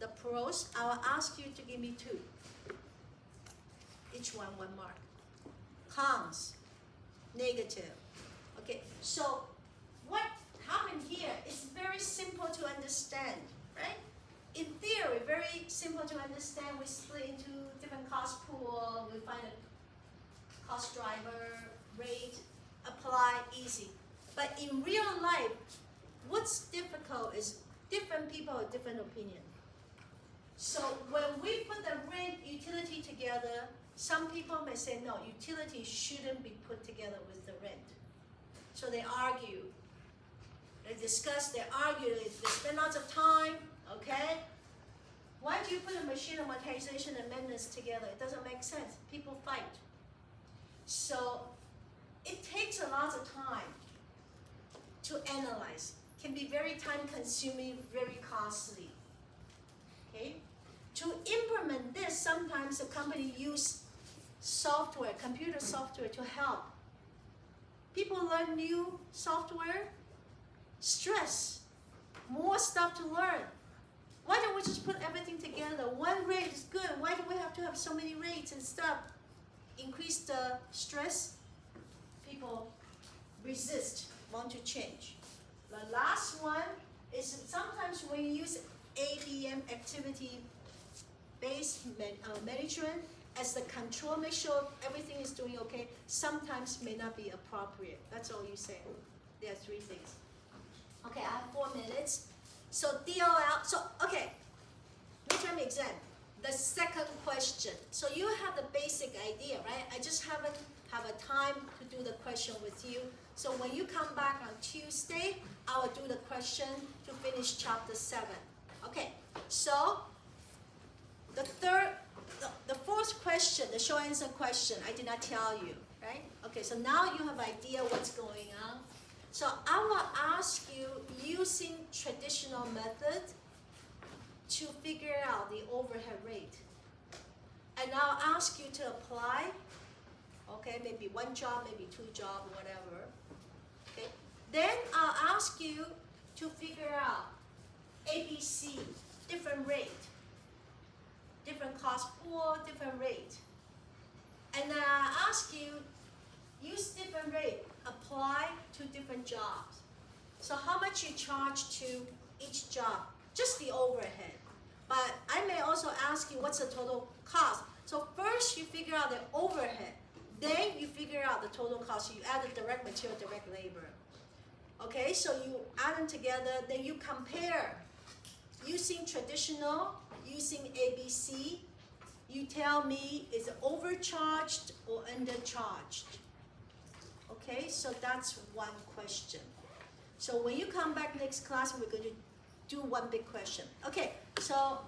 the pros. I will ask you to give me 2. Each one mark. Cons, negative. Okay, so what happened here is very simple to understand, right? In theory, very simple to understand. We split into different cost pool, we find a cost driver, rate, apply, easy. But in real life, what's difficult is different people have different opinion. So when we put the rent utility together, some people may say, no, utility shouldn't be put together with the rent. So they argue, they discuss, they argue, they spend lots of time, okay? Why do you put a machine amortization and maintenance together? It doesn't make sense. People fight. So it takes a lot of time to analyze. Can be very time consuming, very costly, okay? To implement this, sometimes the company use software, computer software to help. People learn new software, stress, more stuff to learn. Why don't we just put everything together? One rate is good. Why do we have to have so many rates and stuff? Increase the stress. People resist, want to change. The last one is sometimes when you use ABM, activity-based management, as the control, make sure everything is doing okay, sometimes may not be appropriate. That's all you say. There are 3 things. Okay, I have 4 minutes. So DOL, so okay, midterm exam, the second question. So you have the basic idea, right? I just haven't have a time to do the question with you. So when you come back on Tuesday, I will do the question to finish chapter 7. Okay, so the fourth question, the short answer question, I did not tell you, right? Okay, so now you have idea what's going on. So I will ask you using traditional method to figure out the overhead rate. And I'll ask you to apply, okay, maybe 1 job, maybe 2 jobs, whatever. Okay. Then I'll ask you to figure out ABC, different rate. Different cost pool, different rate. And then I ask you, use different rate, apply to different jobs. So how much you charge to each job, just the overhead. But I may also ask you what's the total cost. So first you figure out the overhead, then you figure out the total cost. You add the direct material, direct labor. Okay, so you add them together, then you compare using traditional, using ABC. You tell me is it overcharged or undercharged. Okay, so that's one question. So when you come back next class, we're going to do one big question. Okay, so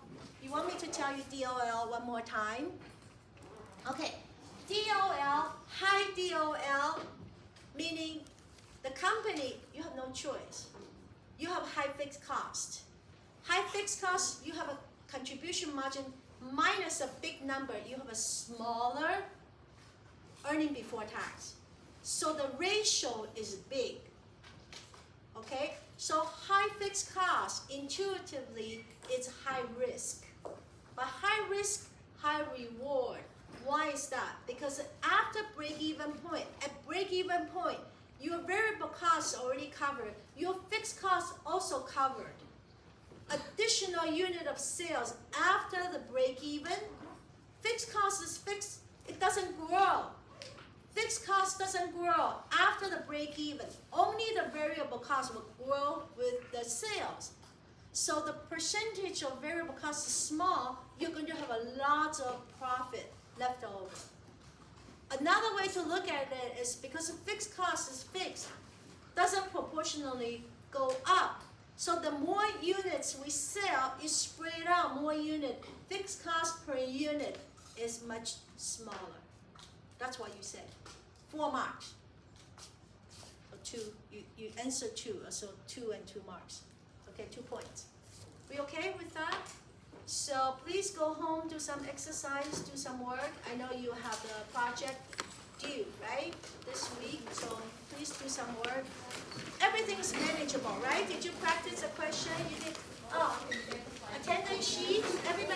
you want me to tell you DOL one more time? Okay, DOL, high DOL, meaning the company, you have no choice. You have high fixed cost. High fixed cost, you have a contribution margin minus a big number. You have a smaller earning before tax. So the ratio is big. Okay, so high fixed cost, intuitively, it's high risk. But high risk, high reward. Why is that? Because after break-even point, at break-even point, your variable costs already covered. Your fixed costs also covered. Additional unit of sales after the break-even, fixed cost is fixed. It doesn't grow. Fixed cost doesn't grow after the break-even. Only the variable cost will grow with the sales. So the percentage of variable cost is small. You're going to have a lot of profit left over. Another way to look at it is because the fixed cost is fixed, doesn't proportionally go up. So the more units we sell, you spread out more unit. Fixed cost per unit is much smaller. That's what you said. 4 marks. Or 2. You answer 2. So 2 and 2 marks. Okay, 2 points. We okay with that? So please go home, do some exercise, do some work. I know you have the project due, right? This week. So please do some work. Everything's manageable, right? Did you practice a question? You did. Oh, attendance sheet. Everybody.